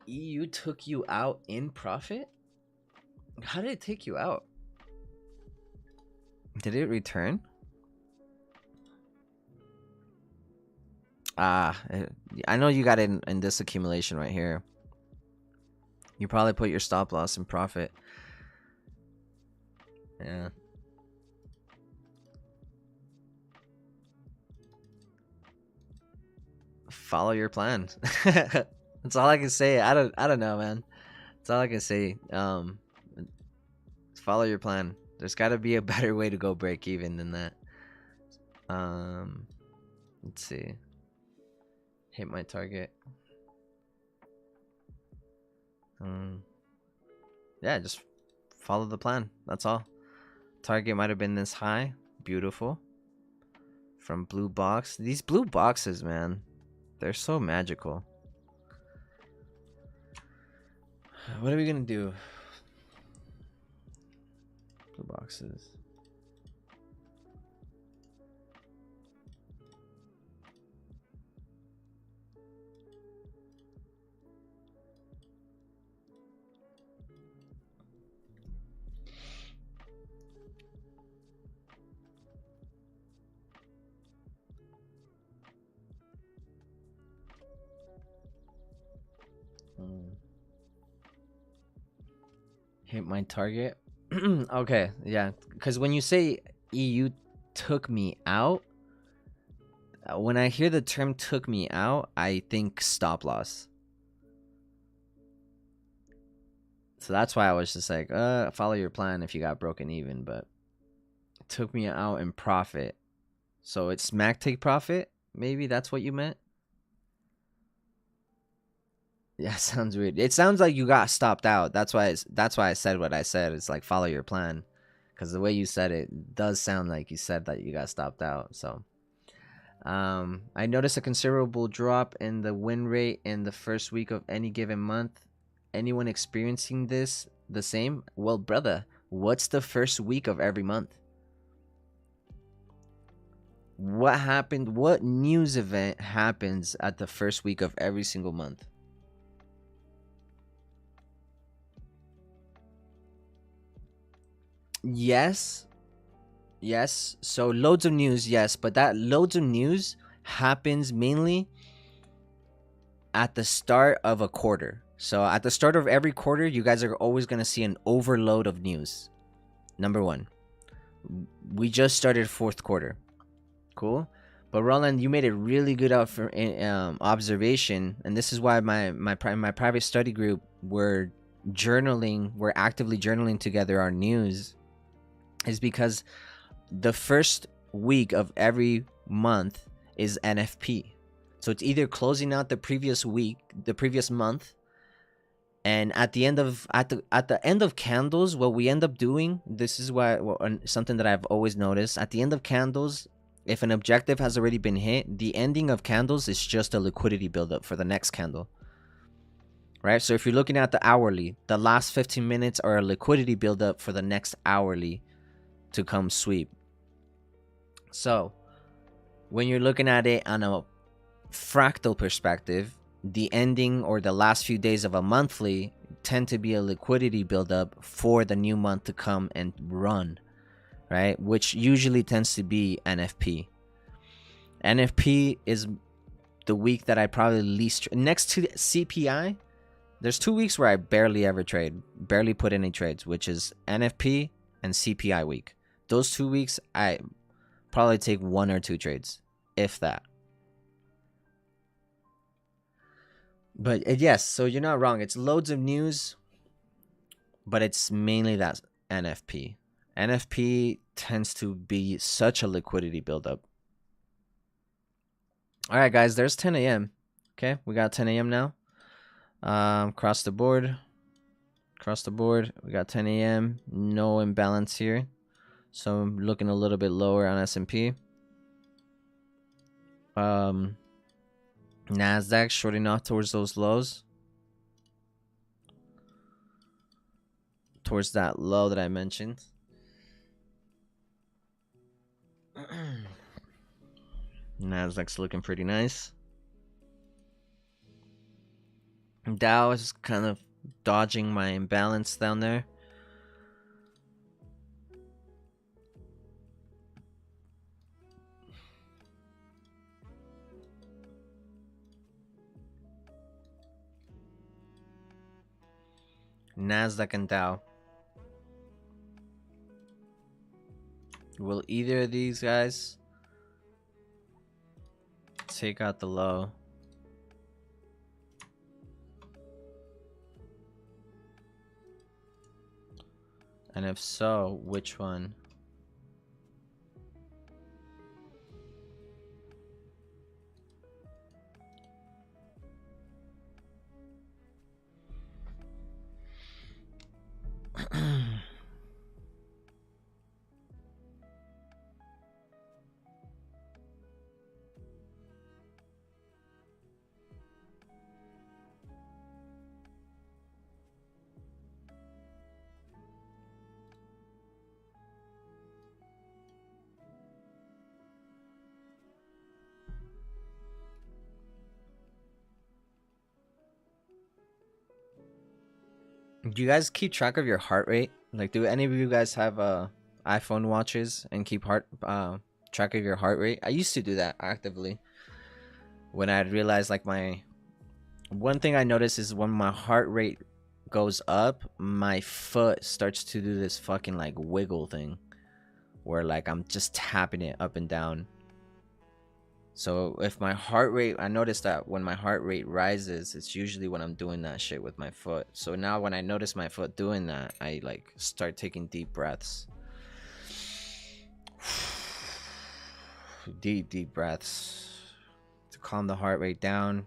EU took you out in profit? How did it take you out? Did it return? I know you got it in this accumulation right here. You probably put your stop loss in profit. Yeah. Follow your plan. That's all I can say. I don't know, man. That's all I can say. Follow your plan. There's got to be a better way to go break even than that. Let's see. Hit my target. Yeah, just follow the plan. That's all. Target might have been this high. Beautiful. From blue box. These blue boxes, man, they're so magical. What are we gonna do? Blue boxes. Hit my target. Okay, yeah, because when you say EU took me out, when I hear the term took me out, I think stop loss. So that's why I was just like, follow your plan if you got broken even, but it took me out in profit. So it's smack take profit? Maybe that's what you meant? Yeah, sounds weird. It sounds like you got stopped out. That's why I said what I said. It's like follow your plan, because the way you said it does sound like you said that you got stopped out. So, I noticed a considerable drop in the win rate in the first week of any given month. Anyone experiencing this the same? Well, brother, what's the first week of every month? What happened? What news event happens at the first week of every single month? Yes. Yes. So loads of news, yes, but that loads of news happens mainly at the start of a quarter. So at the start of every quarter, you guys are always going to see an overload of news. Number one. We just started fourth quarter. Cool. But Roland, you made a really good observation, and this is why my private study group, we're actively journaling together our news, is because the first week of every month is NFP. So it's either closing out the previous week, the previous month, And at the end of at the end of candles, what we end up doing, this is something that I've always noticed. At the end of candles, if an objective has already been hit, the ending of candles is just a liquidity buildup for the next candle, right? So if you're looking at the hourly, the last 15 minutes are a liquidity buildup for the next hourly to come sweep. So when you're looking at it on a fractal perspective, the ending or the last few days of a monthly tend to be a liquidity buildup for the new month to come and run, right? Which usually tends to be NFP. NFP is the week that I probably least, next to CPI. There's 2 weeks where I barely ever trade, barely put any trades, which is NFP and CPI week. Those 2 weeks, I probably take 1 or 2 trades, if that. But yes, so you're not wrong. It's loads of news, but it's mainly that NFP. NFP tends to be such a liquidity buildup. All right, guys, there's 10 a.m. Okay, we got 10 a.m. now. Across the board. Across the board, we got 10 a.m. No imbalance here. So I'm looking a little bit lower on S&P. NASDAQ shorting off towards those lows. Towards that low that I mentioned. NASDAQ's looking pretty nice. Dow is kind of dodging my imbalance down there. NASDAQ and Dow. Will either of these guys take out the low? And if so, which one? Do you guys keep track of your heart rate? Like, do any of you guys have iPhone watches and keep track of your heart rate? I used to do that actively. When I realized, like, one thing I noticed is when my heart rate goes up, my foot starts to do this fucking like wiggle thing, where like I'm just tapping it up and down. So if my heart rate, I noticed that when my heart rate rises, it's usually when I'm doing that shit with my foot. So now when I notice my foot doing that, I like start taking deep breaths. Deep breaths to calm the heart rate down.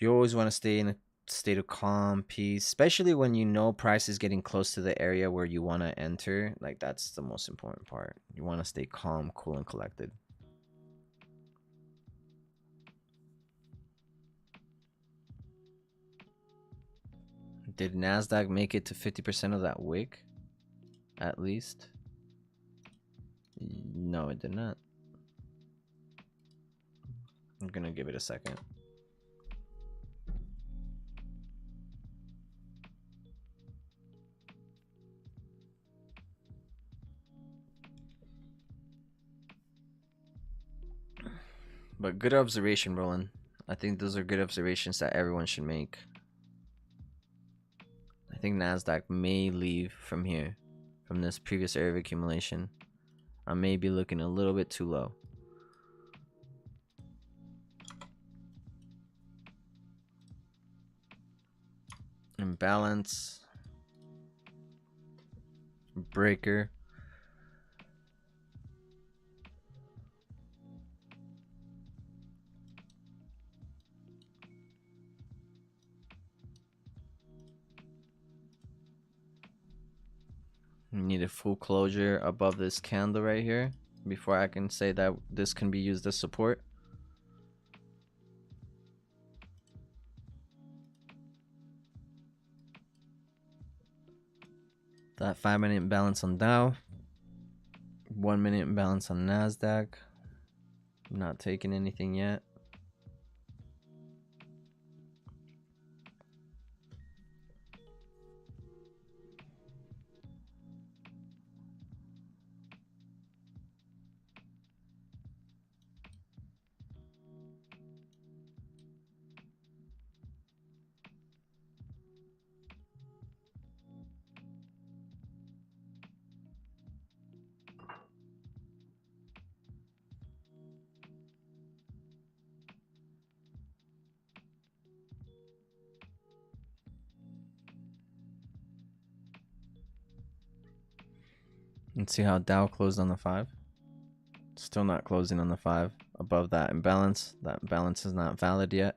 You always want to stay in a state of calm, peace, especially when you know price is getting close to the area where you want to enter. Like, that's the most important part. You want to stay calm, cool, and collected. Did NASDAQ make it to 50% of that wick? At least? No, it did not. I'm gonna give it a second. But good observation, Roland. I think those are good observations that everyone should make. I think NASDAQ may leave from here, from this previous area of accumulation. I may be looking a little bit too low. Imbalance. Breaker. Need a full closure above this candle right here before I can say that this can be used as support. That 5-minute imbalance on Dow, 1-minute imbalance on Nasdaq. Not taking anything yet. Let's see how Dow closed on the 5. Still not closing on the 5 above that imbalance. That imbalance is not valid yet.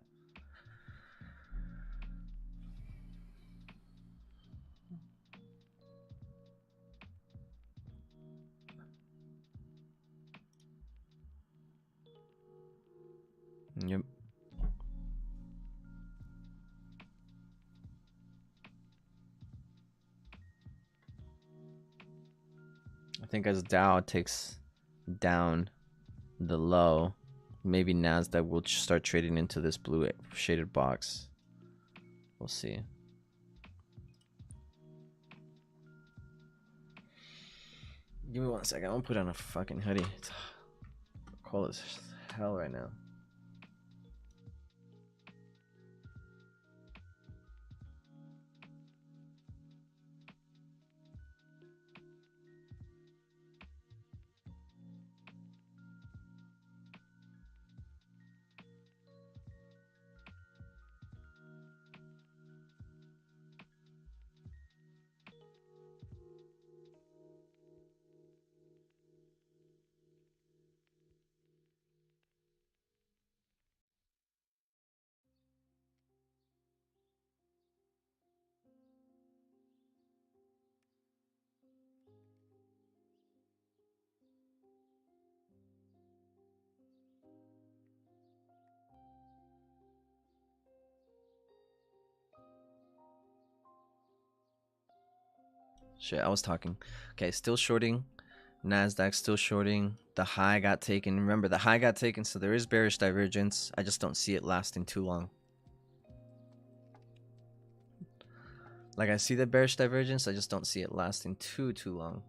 Yep. I think as Dow takes down the low, maybe Nasdaq will start trading into this blue shaded box. We'll see. Give me 1 second. I'm gonna put on a fucking hoodie. It's cold as hell right now. Shit, I was talking. Okay, still shorting. Nasdaq still shorting. The high got taken. Remember, the high got taken, so there is bearish divergence. I just don't see it lasting too long. Like, I see the bearish divergence, I just don't see it lasting too long.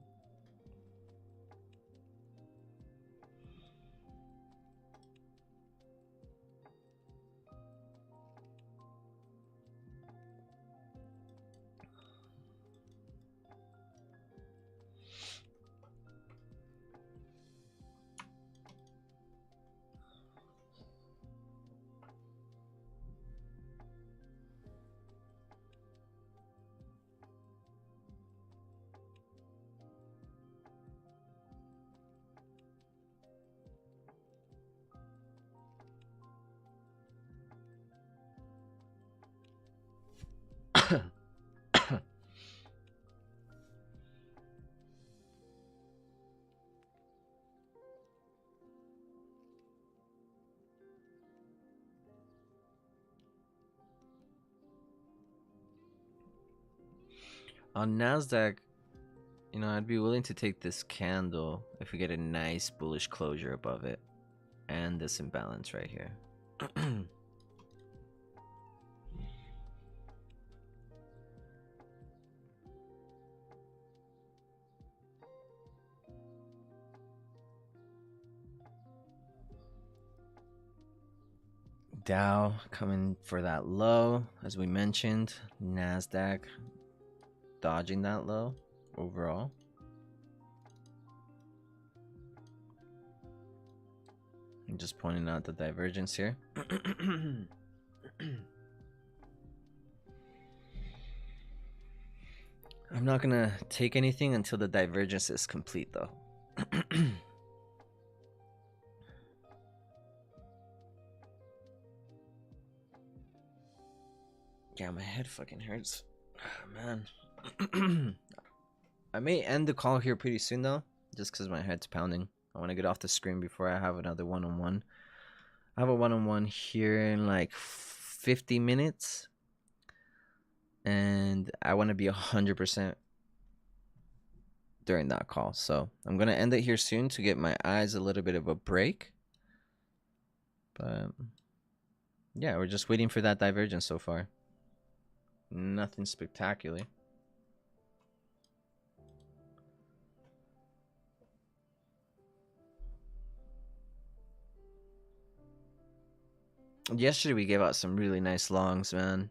On Nasdaq, you know, I'd be willing to take this candle if we get a nice bullish closure above it and this imbalance right here. Dow coming for that low, as we mentioned. Nasdaq dodging that low overall. I'm just pointing out the divergence here. I'm not gonna take anything until the divergence is complete, though. Yeah, my head fucking hurts. Oh, man. I may end the call here pretty soon though, just because my head's pounding. I want to get off the screen before I have another one-on-one. I have a one-on-one here in like 50 minutes, and I want to be 100% during that call. So I'm gonna end it here soon to get my eyes a little bit of a break. But yeah, we're just waiting for that divergence so far. Nothing spectacular. Yesterday we gave out some really nice longs, man.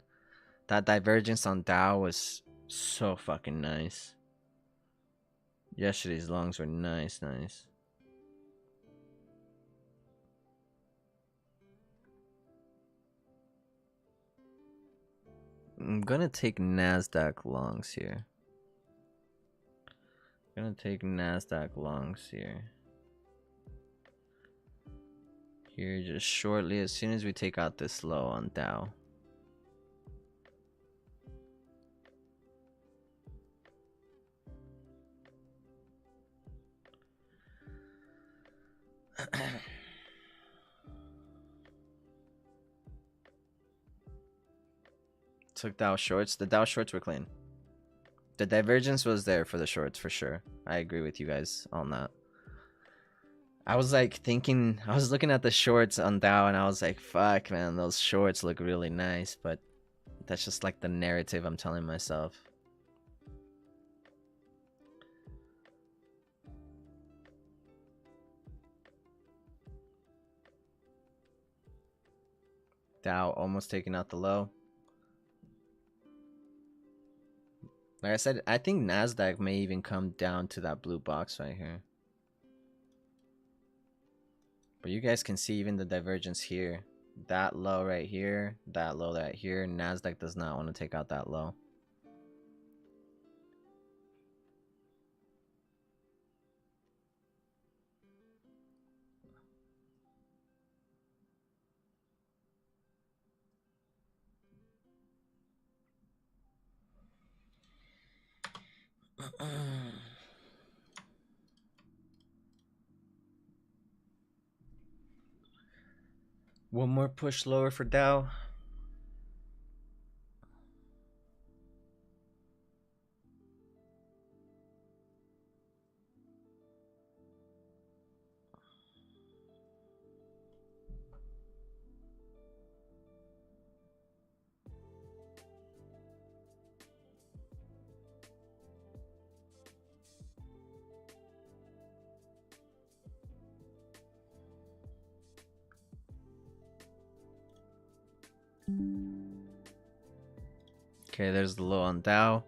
That divergence on Dow was so fucking nice. Yesterday's longs were nice. I'm gonna take NASDAQ longs here. Here just shortly, as soon as we take out this low on Dow. Took Dow shorts. The Dow shorts were clean. The divergence was there for the shorts for sure. I agree with you guys on that. I was like thinking, I was looking at the shorts on Dow and I was like, fuck, man, those shorts look really nice. But that's just like the narrative I'm telling myself. Dow almost taking out the low. Like I said, I think NASDAQ may even come down to that blue box right here. But you guys can see even the divergence here. That low right here, that low right here. NASDAQ does not want to take out that low. One more push lower for Dow. Okay, there's the low on Dow.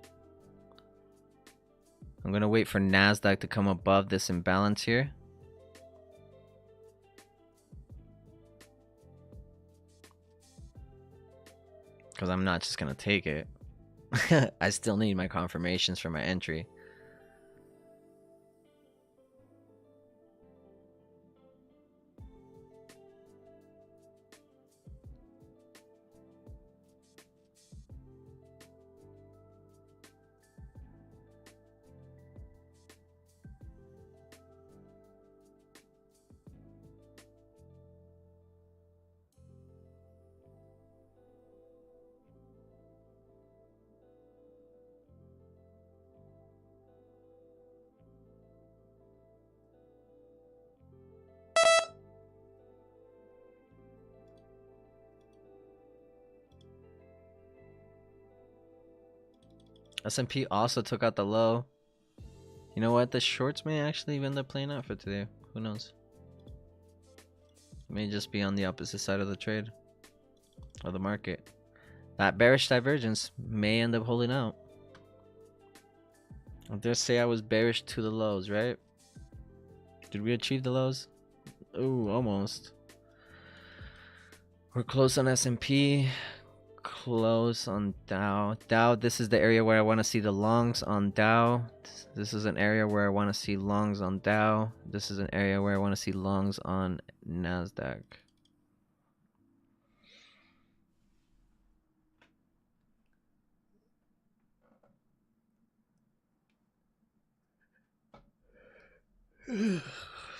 I'm gonna wait for NASDAQ to come above this imbalance here. Because I'm not just gonna take it. I still need my confirmations for my entry. S&P also took out the low. You know what? The shorts may actually end up playing out for today. Who knows? It may just be on the opposite side of the trade. Or the market. That bearish divergence may end up holding out. I dare say I was bearish to the lows, right? Did we achieve the lows? Ooh, almost. We're close on S&P. Close on Dow. Dow, this is the area where I want to see the longs on Dow. This is an area where I want to see longs on Dow. This is an area where I want to see longs on NASDAQ.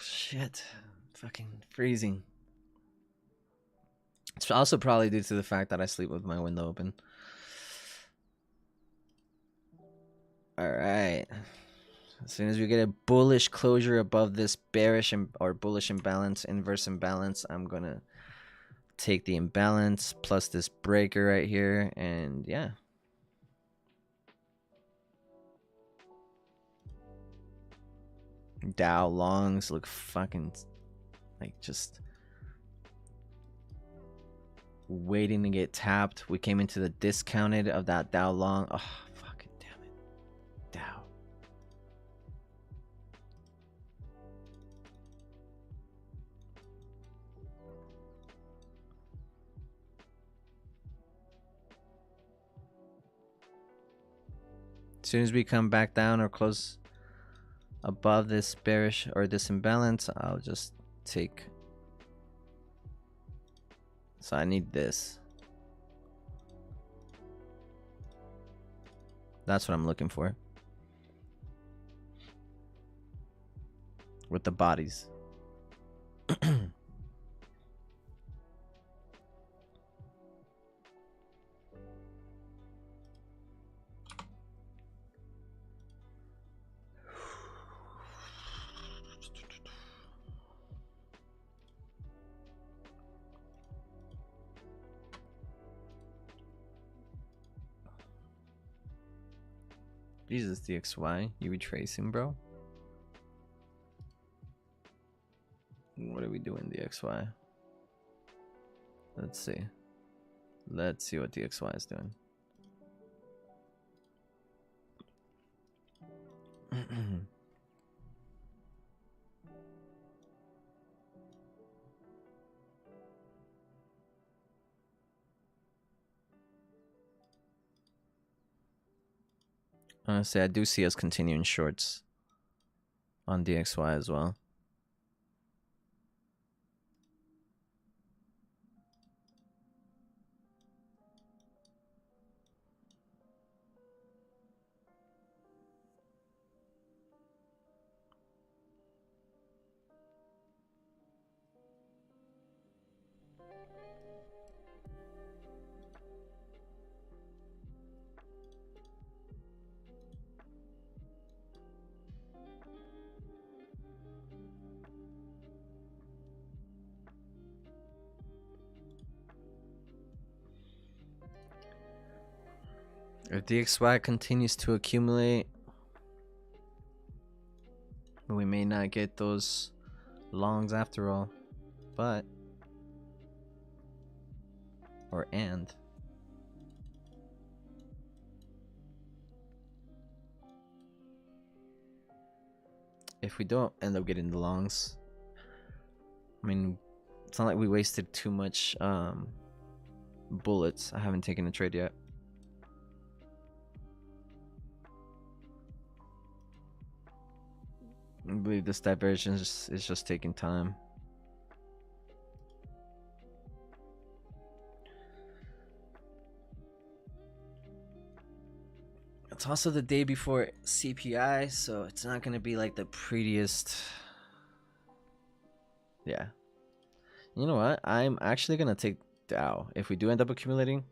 Shit. Fucking freezing. It's also probably due to the fact that I sleep with my window open. Alright. As soon as we get a bullish closure above this bearish or bullish imbalance, inverse imbalance, I'm gonna take the imbalance plus this breaker right here, and yeah. Dow longs look fucking like just waiting to get tapped. We came into the discounted of that Dow long. Oh, fucking damn it. Dow. As soon as we come back down or close above this bearish or this imbalance, I'll just take. So I need this. That's what I'm looking for. With the bodies. Jesus, DXY, you retracing, bro? What are we doing, DXY? Let's see. Let's see what DXY is doing. Honestly, I do see us continuing shorts on DXY as well. If DXY continues to accumulate, we may not get those longs after all, but if we don't end up getting the longs, I mean, it's not like we wasted too much bullets. I haven't taken a trade yet. I believe this divergence is just taking time. It's also the day before CPI, so it's not going to be like the prettiest. Yeah. You know what? I'm actually going to take Dow. If we do end up accumulating.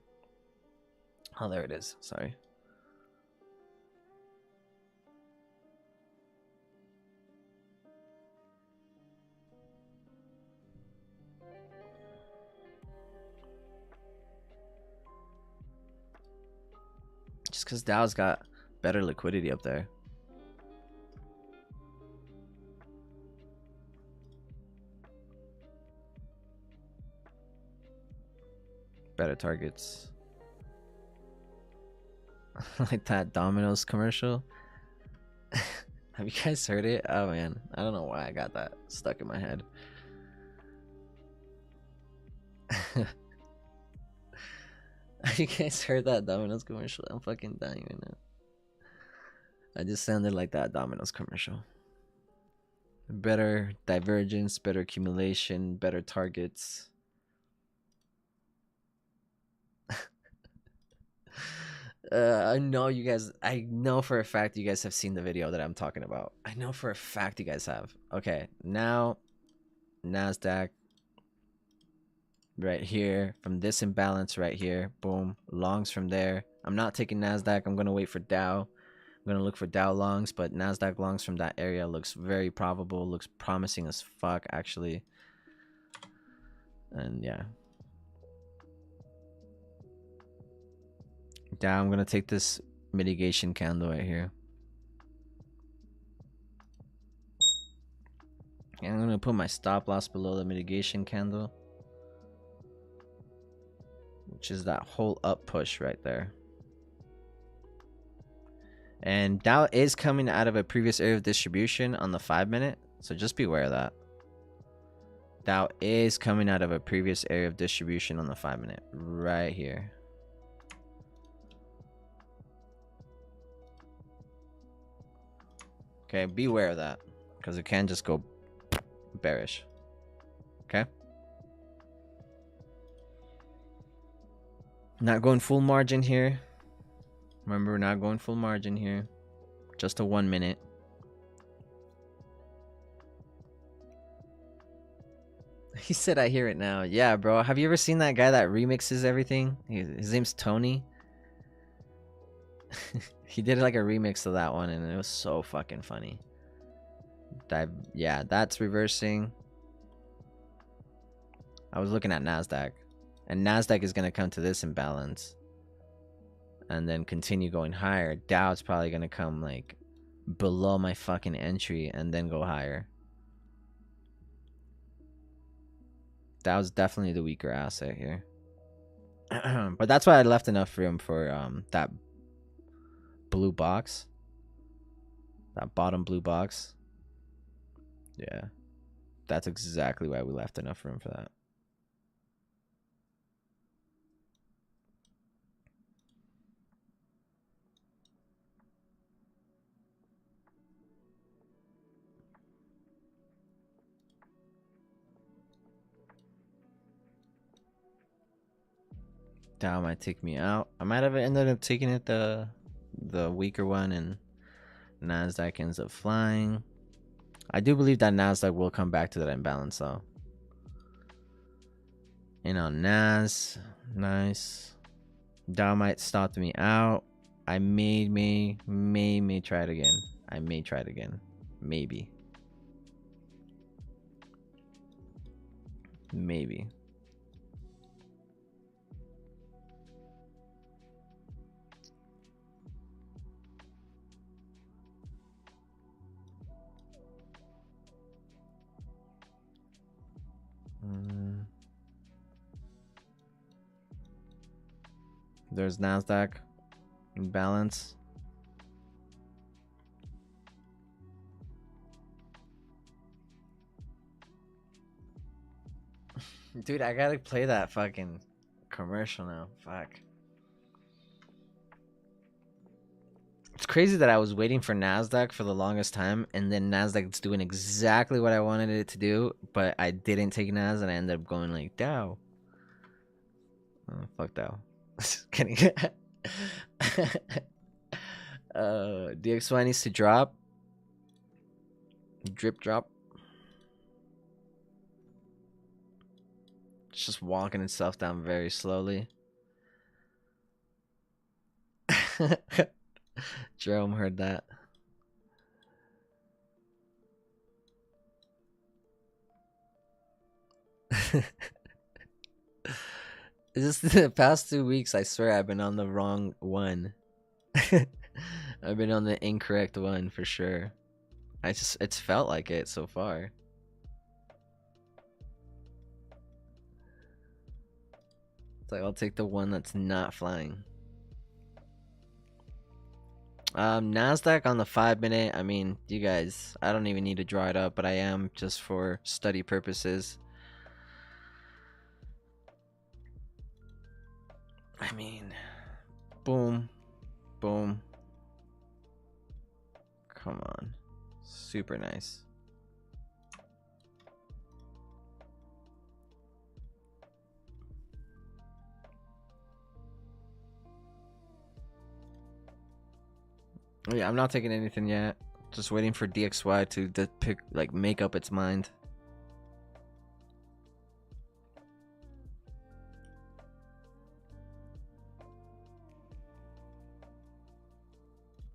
Oh, there it is. Sorry. Just because Dow's got better liquidity up there. Better targets. Like that Domino's commercial. Have you guys heard it? Oh man, I don't know why I got that stuck in my head. Have you guys heard that Domino's commercial? I'm fucking dying right now. I just sounded like that Domino's commercial. Better divergence, better accumulation, better targets. I know you guys. I know for a fact you guys have seen the video that I'm talking about. I know for a fact you guys have. Okay, now Nasdaq right here from this imbalance right here. Boom, longs from there. I'm not taking Nasdaq. I'm gonna wait for Dow. I'm gonna look for Dow longs, but Nasdaq longs from that area looks very probable. Looks promising as fuck actually. And yeah, Dow. I'm gonna take this mitigation candle right here. And I'm gonna put my stop loss below the mitigation candle, which is that whole up push right there. And Dow is coming out of a previous area of distribution on the 5-minute, so just be aware of that. Dow is coming out of a previous area of distribution on the 5-minute right here. Okay, beware of that because it can just go bearish. Okay. Not going full margin here. Remember, we're not going full margin here. Just a 1-minute. He said, I hear it now. Yeah, bro. Have you ever seen that guy that remixes everything? His name's Tony. He did like a remix of that one, and it was so fucking funny. Yeah, that's reversing. I was looking at Nasdaq, and Nasdaq is gonna come to this imbalance, and then continue going higher. Dow's probably gonna come like below my fucking entry, and then go higher. Dow's definitely the weaker asset here. But that's why I left enough room for that blue box. That bottom blue box. Yeah. That's exactly why we left enough room for that. Dow might take me out. I might have ended up taking it the weaker one, and Nasdaq ends up flying. I do believe that Nasdaq will come back to that imbalance though. And on Nas, nice. Dow might stop me out. I may try it again. I may try it again. Maybe. Maybe. There's Nasdaq imbalance. Dude, I gotta play that fucking commercial now. Fuck. It's crazy that I was waiting for Nasdaq for the longest time, and then Nasdaq's doing exactly what I wanted it to do, but I didn't take Nas, and I ended up going like Dow. Oh, fuck Dow. Just kidding. DXY needs to drop. Drip drop. It's just walking itself down very slowly. Jerome heard that. Just the past 2 weeks, I swear I've been on the wrong one. I've been on the incorrect one for sure. It's felt like it so far. It's like I'll take the one that's not flying. Nasdaq on the 5-minute. I mean, you guys, I don't even need to draw it up, but I am just for study purposes. I mean, boom, boom. Come on. Super nice. Yeah, I'm not taking anything yet. Just waiting for DXY to pick, like, make up its mind.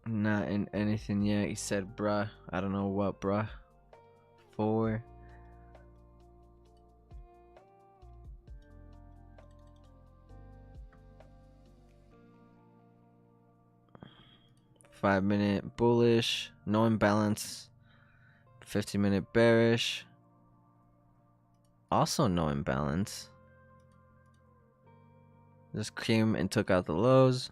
Not in anything yet. He said, bruh. I don't know what, bruh. 4. Five-minute bullish. No imbalance. 50-minute bearish. Also no imbalance. Just came and took out the lows.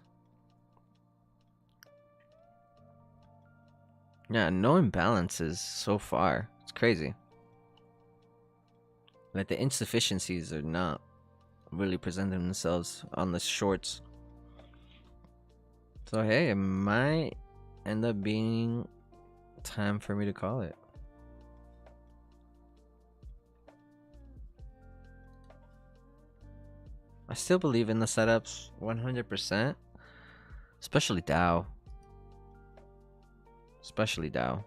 Yeah, no imbalances so far. It's crazy. Like, the insufficiencies are not really presenting themselves on the shorts. So hey, it might end up being time for me to call it. I still believe in the setups 100%, especially Dow. Especially Dow.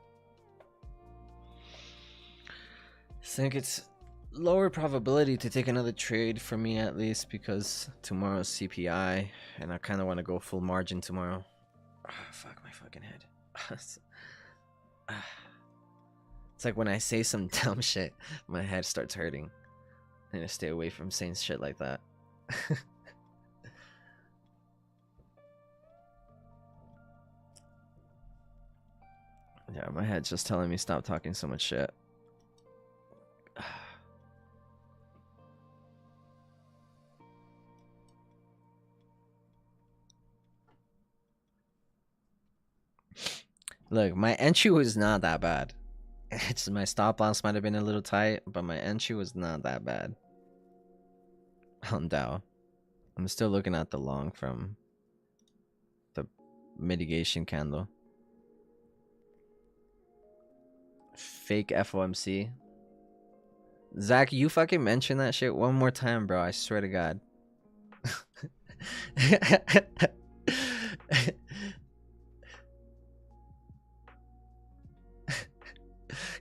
I think it's lower probability to take another trade for me, at least, because tomorrow's CPI and I kind of want to go full margin tomorrow. Fuck my fucking head. It's like when I say some dumb shit, my head starts hurting. I need to stay away from saying shit like that. Yeah, my head's just telling me stop talking so much shit. Look, my entry was not that bad. It's my stop loss might have been a little tight, but my entry was not that bad. On Dow. I'm still looking at the long from the mitigation candle. Fake FOMC. Zach, you fucking mention that shit one more time, bro. I swear to God.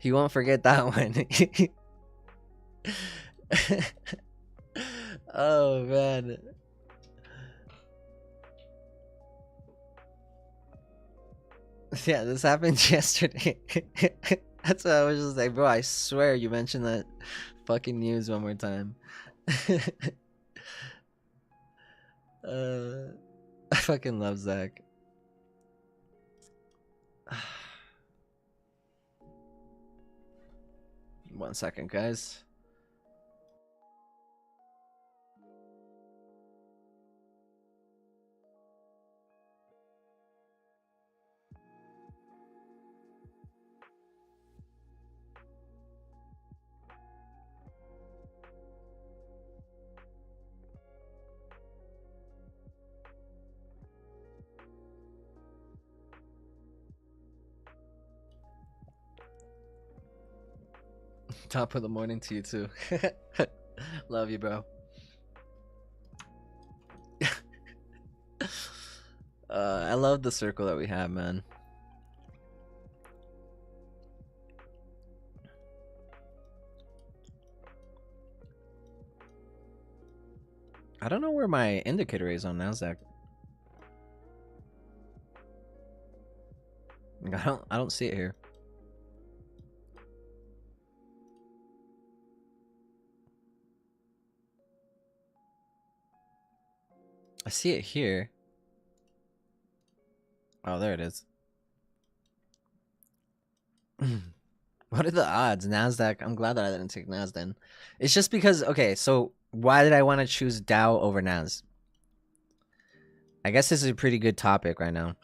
He won't forget that one. Oh, man. Yeah, this happened yesterday. That's what I was just like, bro, I swear you mentioned that fucking news one more time. I fucking love Zach. 1 second, guys. Top of the morning to you too. Love you, bro. I love the circle that we have, man. I don't know where my indicator is on Nasdaq. I don't see it here. I see it here. Oh, there it is. What are the odds? Nasdaq. I'm glad that I didn't take Nasdaq. It's just because, okay, so why did I want to choose Dow over Nas? I guess this is a pretty good topic right now.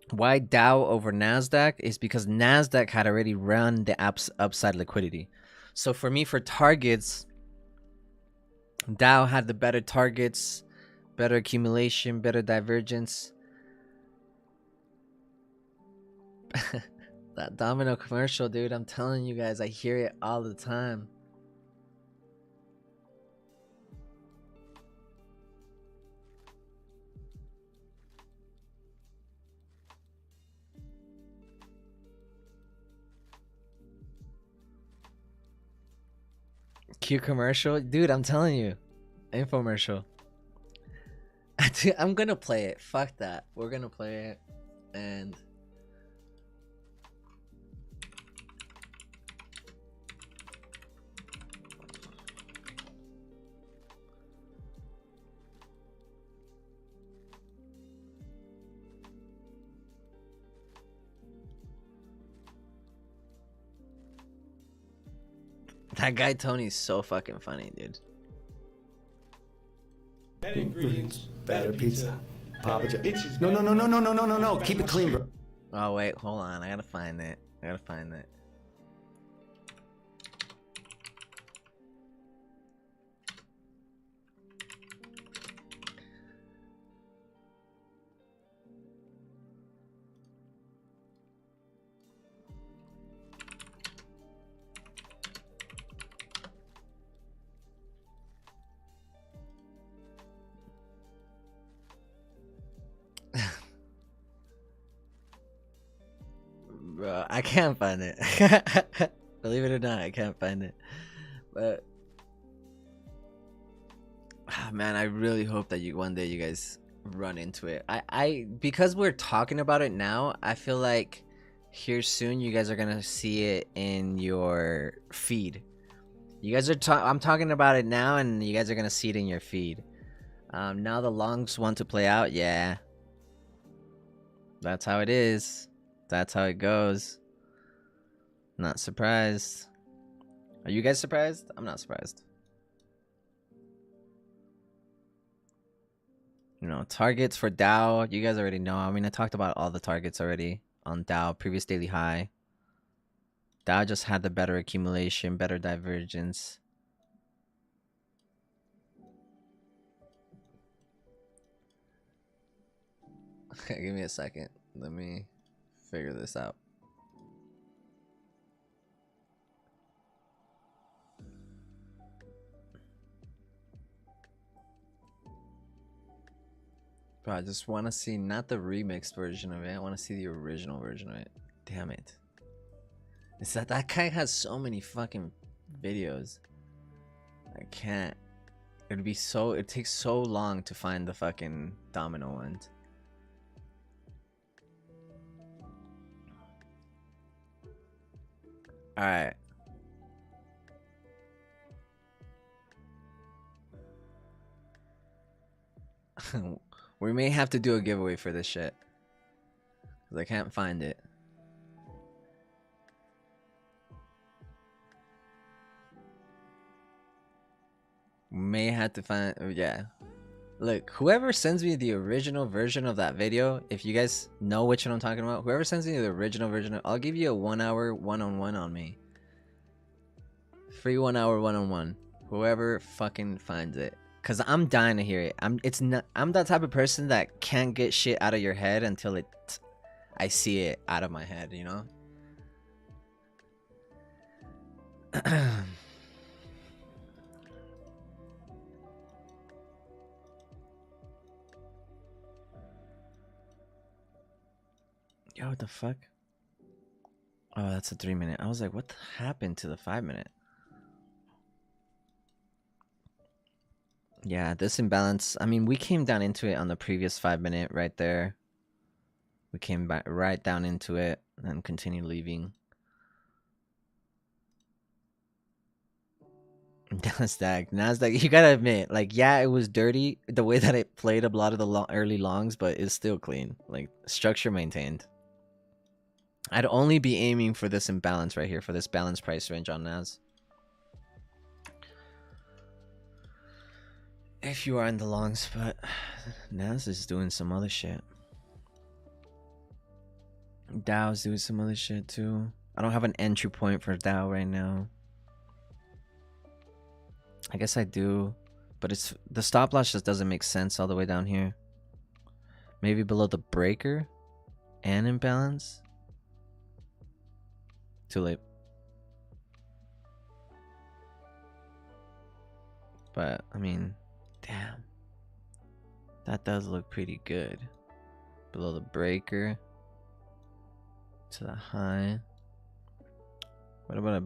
Why Dow over Nasdaq is because Nasdaq had already run the upside liquidity. So for me, for targets, Dow had the better targets, better accumulation, better divergence. That Domino commercial, dude, I'm telling you guys, I hear it all the time. Cute commercial, dude. I'm telling you, infomercial. Dude, I'm gonna play it. Fuck that. We're gonna play it, and that guy Tony's so fucking funny, dude. Better ingredients, better pizza. Papa John's. No. Keep it clean, bro. Oh wait, hold on. I gotta find it. Bro, I can't find it. Believe it or not, I can't find it. But man, I really hope that one day you guys run into it. I because we're talking about it now, I feel like here soon you guys are gonna see it in your feed. You guys are I'm talking about it now, and you guys are gonna see it in your feed. Now the longs want to play out, yeah. That's how it is. That's how it goes. Not surprised. Are you guys surprised? I'm not surprised. You know, targets for Dow, you guys already know. I mean, I talked about all the targets already on Dow, previous daily high. Dow just had the better accumulation, better divergence. Okay, give me a second. Let me figure this out. Bro, I just want to see not the remixed version of it. I want to see the original version of it. Damn it. It's that guy has so many fucking videos. I can't. It takes so long to find the fucking domino ones. Alright. We may have to do a giveaway for this shit, because I can't find it. May have to find, yeah. Look, whoever sends me the original version of that video, if you guys know which one I'm talking about, whoever sends me the original version, I'll give you a 1 hour one-on-one on me. Free 1 hour one-on-one. Whoever fucking finds it. Cause I'm dying to hear it. I'm that type of person that can't get shit out of your head until I see it out of my head, you know? Yo, what the fuck? Oh, that's a 3 minute. I was like, what happened to the 5 minute? Yeah, this imbalance. I mean, we came down into it on the previous 5 minute right there. We came back right down into it and continued leaving. Nasdaq, you gotta admit, like, yeah, it was dirty the way that it played a lot of the early longs, but it's still clean. Like, structure maintained. I'd only be aiming for this imbalance right here, for this balance price range on Nas. If you are in the longs, but Nas is doing some other shit. Dow's doing some other shit too. I don't have an entry point for Dow right now. I guess I do, but it's the stop loss just doesn't make sense all the way down here. Maybe below the breaker and imbalance. Too late. But I mean, damn, that does look pretty good. Below the breaker to the high. What about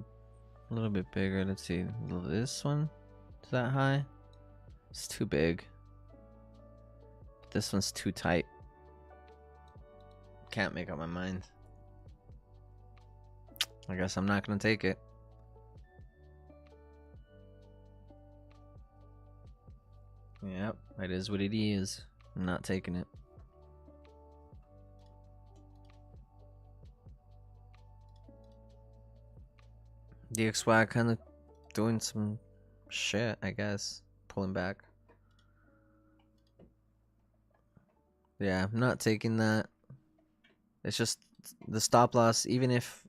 A little bit bigger. Let's see. This one? Is that high? It's too big. This one's too tight. Can't make up my mind. I guess I'm not gonna take it. Yep, it is what it is. I'm not taking it. DXY kind of doing some shit, I guess. Pulling back. Yeah, I'm not taking that. It's just the stop loss, even if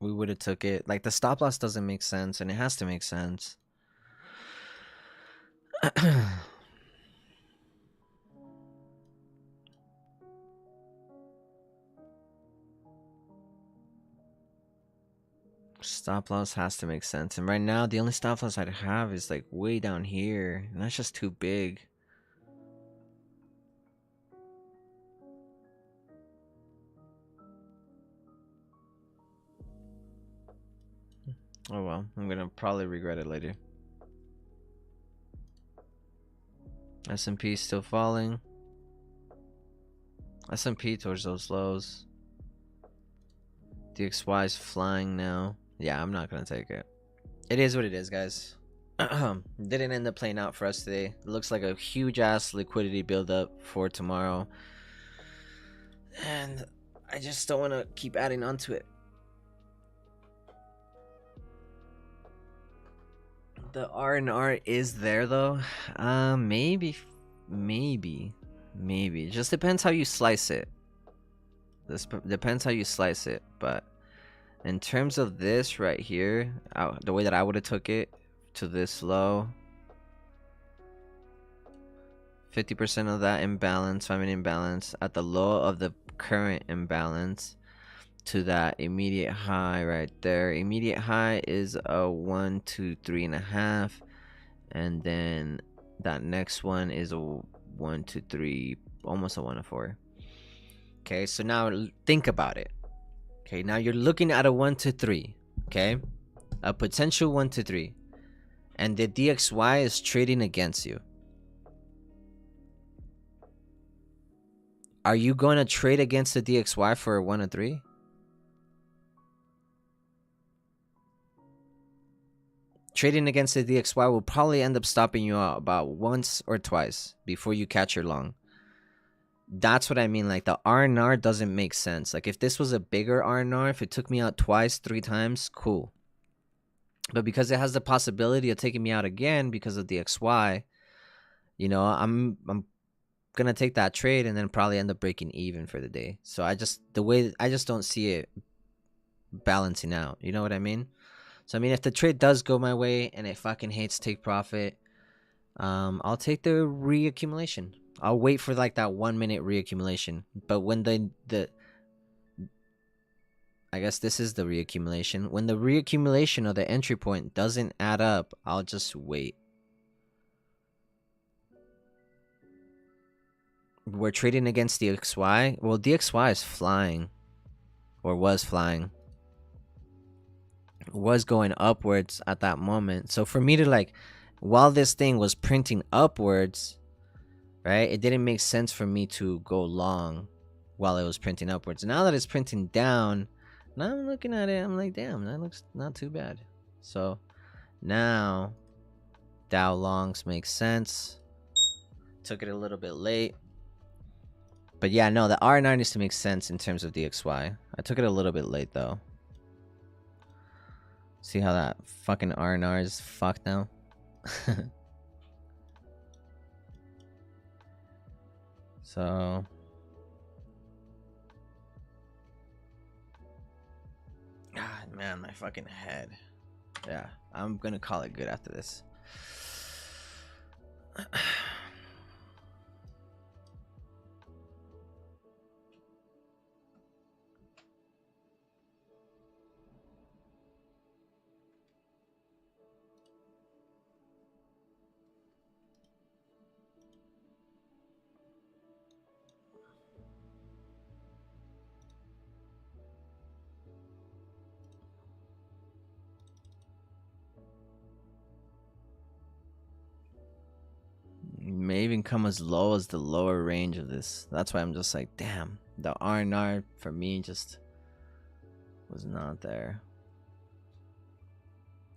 we would have took it, like the stop loss doesn't make sense, and it has to make sense. Stop loss has to make sense, and right now the only stop loss I'd have is like way down here, and that's just too big. Oh well, I'm gonna probably regret it later. S&P still falling. S&P towards those lows. DXY is flying now. Yeah, I'm not gonna take it. It is what it is, guys. Didn't end up playing out for us today. It looks like a huge ass liquidity buildup for tomorrow, and I just don't want to keep adding onto it. The R&R is there though. Maybe. It just depends how you slice it. This depends how you slice it, but in terms of this right here, the way that I would have took it to this low, 50% of that imbalance, 5 minute imbalance at the low of the current imbalance to that immediate high right there. Immediate high is a 1, 2, 3.5, and then that next one is a 1, 2, 3, almost a 1 to 4. Okay, so now think about it. Okay, now you're looking at a 1 to 3. Okay, a potential 1 to 3, and the DXY is trading against you. Are you going to trade against the DXY for a 1 to 3? Trading against the DXY will probably end up stopping you out about once or twice before you catch your long. That's what I mean. Like the R&R doesn't make sense. Like if this was a bigger R&R, if it took me out twice, 3 times, cool. But because it has the possibility of taking me out again because of the DXY, you know, I'm gonna take that trade and then probably end up breaking even for the day. So I just don't see it balancing out. You know what I mean? So I mean, if the trade does go my way and it fucking hates take profit, I'll take the reaccumulation. I'll wait for like that 1 minute reaccumulation. But when I guess this is the reaccumulation. When the reaccumulation of the entry point doesn't add up, I'll just wait. We're trading against DXY. Well, DXY is flying, or was flying. Was going upwards at that moment. So for me to like, while this thing was printing upwards, right, it didn't make sense for me to go long while it was printing upwards. Now that it's printing down, now I'm looking at it, I'm like, damn, that looks not too bad. So now Dow longs makes sense. Took it a little bit late, but yeah, no, the R&R needs to make sense in terms of DXY. I took it a little bit late though. See how that fucking R&R is fucked now? So God, man, my fucking head. Yeah, I'm gonna call it good after this. come as low as the lower range of this. That's why I'm just like, damn, the R&R for me just was not there.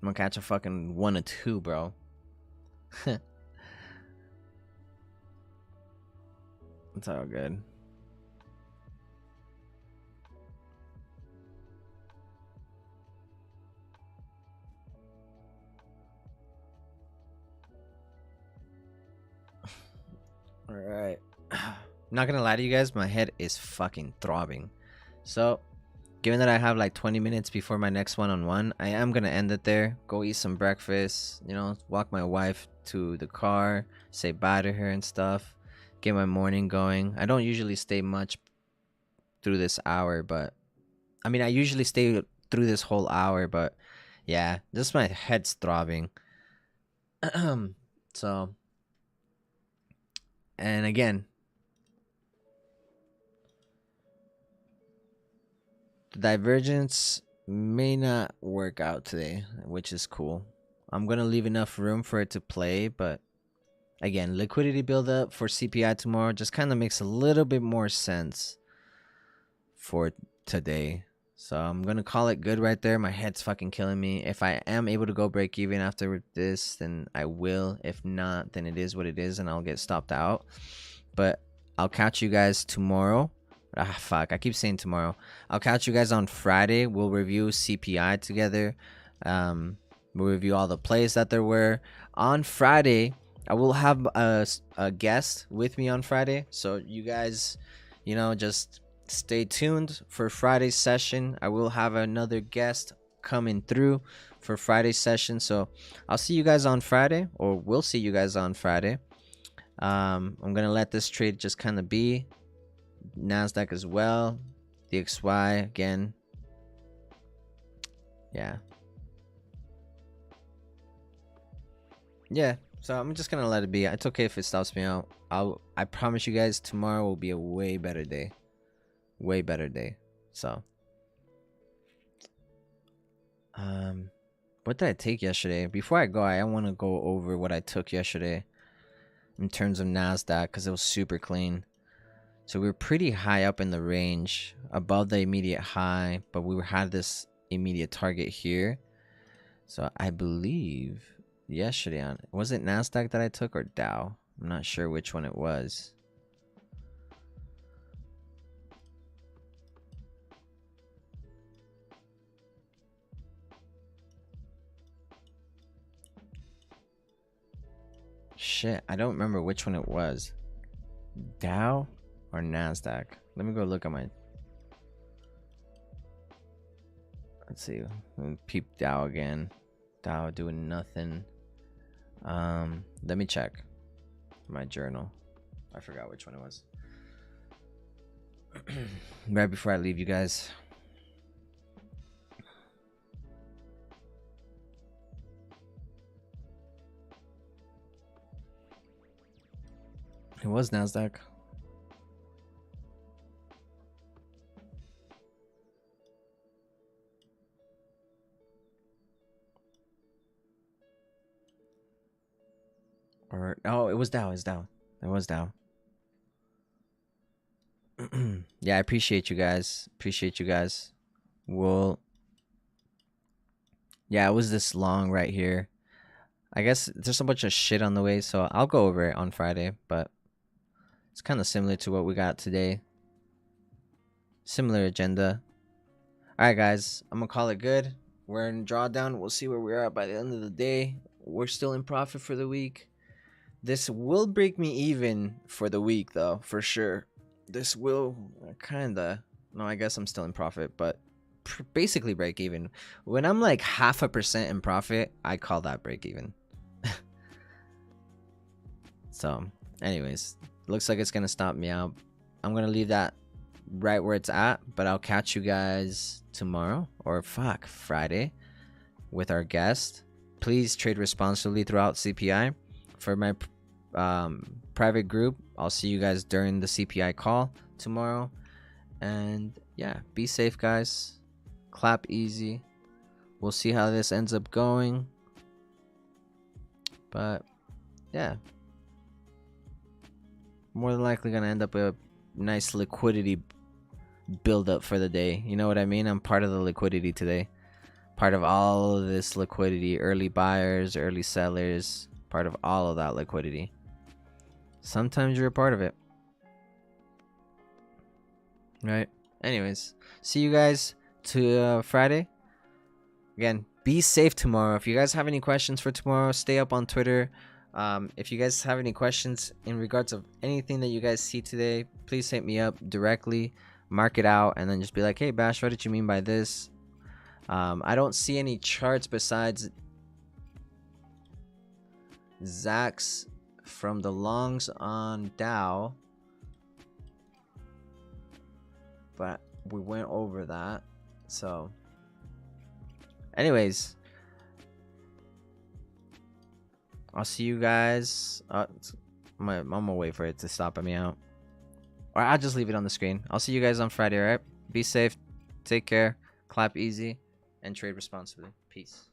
I'm gonna catch a fucking 1 or 2, bro. It's all good. All right. I'm not gonna lie to you guys, my head is fucking throbbing. So, given that I have like 20 minutes before my next one-on-one, I am gonna end it there. Go eat some breakfast, you know, walk my wife to the car, say bye to her and stuff, get my morning going. I don't usually stay much through this hour, but I mean, I usually stay through this whole hour, but yeah, just my head's throbbing. So, and again, the divergence may not work out today, which is cool. I'm gonna leave enough room for it to play, but again, liquidity buildup for CPI tomorrow just kind of makes a little bit more sense for today. So I'm gonna call it good right there. My head's fucking killing me. If I am able to go break even after this, then I will. If not, then it is what it is, and I'll get stopped out. But I'll catch you guys tomorrow. Ah, fuck. I keep saying tomorrow. I'll catch you guys on Friday. We'll review CPI together. We'll review all the plays that there were. On Friday, I will have a guest with me on Friday. So you guys, you know, just stay tuned for Friday's session. I will have another guest coming through for Friday's session. So I'll see you guys on Friday, or we'll see you guys on Friday. I'm gonna let this trade just kind of be. Nasdaq as well. DXY again. Yeah. So I'm just gonna let it be. It's okay if it stops me out. I promise you guys, tomorrow will be a way better day. Way better day. So what did I take yesterday? Before I go, I want to go over what I took yesterday in terms of Nasdaq, because it was super clean. So we were pretty high up in the range, above the immediate high, but we had this immediate target here. So I believe yesterday was it Nasdaq that I took or Dow? I'm not sure which one it was. Shit, I don't remember which one it was. Dow or Nasdaq? Let me go look at my. Let's see. Peep Dow again. Dow doing nothing. Let me check my journal. I forgot which one it was. Right before I leave you guys. It was Nasdaq. Or oh, it was Dow. It was Dow. Yeah, I appreciate you guys. Well, yeah, it was this long right here. I guess there's a bunch of shit on the way, so I'll go over it on Friday, but it's kind of similar to what we got today. Similar agenda. Alright guys, I'm gonna call it good. We're in drawdown. We'll see where we're at by the end of the day. We're still in profit for the week. This will break me even for the week though, for sure. This will kinda, no, I guess I'm still in profit, but basically break even. When I'm like 0.5% in profit, I call that break even. So anyways, looks like it's gonna stop me out. I'm gonna leave that right where it's at, but I'll catch you guys tomorrow, or Friday, with our guest. Please trade responsibly throughout CPI. For my private group, I'll see you guys during the CPI call tomorrow. And yeah, be safe guys. Clap easy. We'll see how this ends up going, but yeah, more than likely gonna end up with a nice liquidity build up for the day. You know what I mean? I'm part of the liquidity today. Part of all of this liquidity, early buyers, early sellers, part of all of that liquidity. Sometimes you're a part of it. Right? Anyways, see you guys to Friday. Again, be safe tomorrow. If you guys have any questions for tomorrow, stay up on Twitter. If you guys have any questions in regards of anything that you guys see today, please hit me up directly, mark it out, and then just be like, hey, Bash, what did you mean by this? I don't see any charts besides Zach's from the longs on Dow, but we went over that. So anyways, I'll see you guys. I'm gonna wait for it to stop me out, or I'll just leave it on the screen. I'll see you guys on Friday. All right, be safe, take care, clap easy, and trade responsibly. Peace.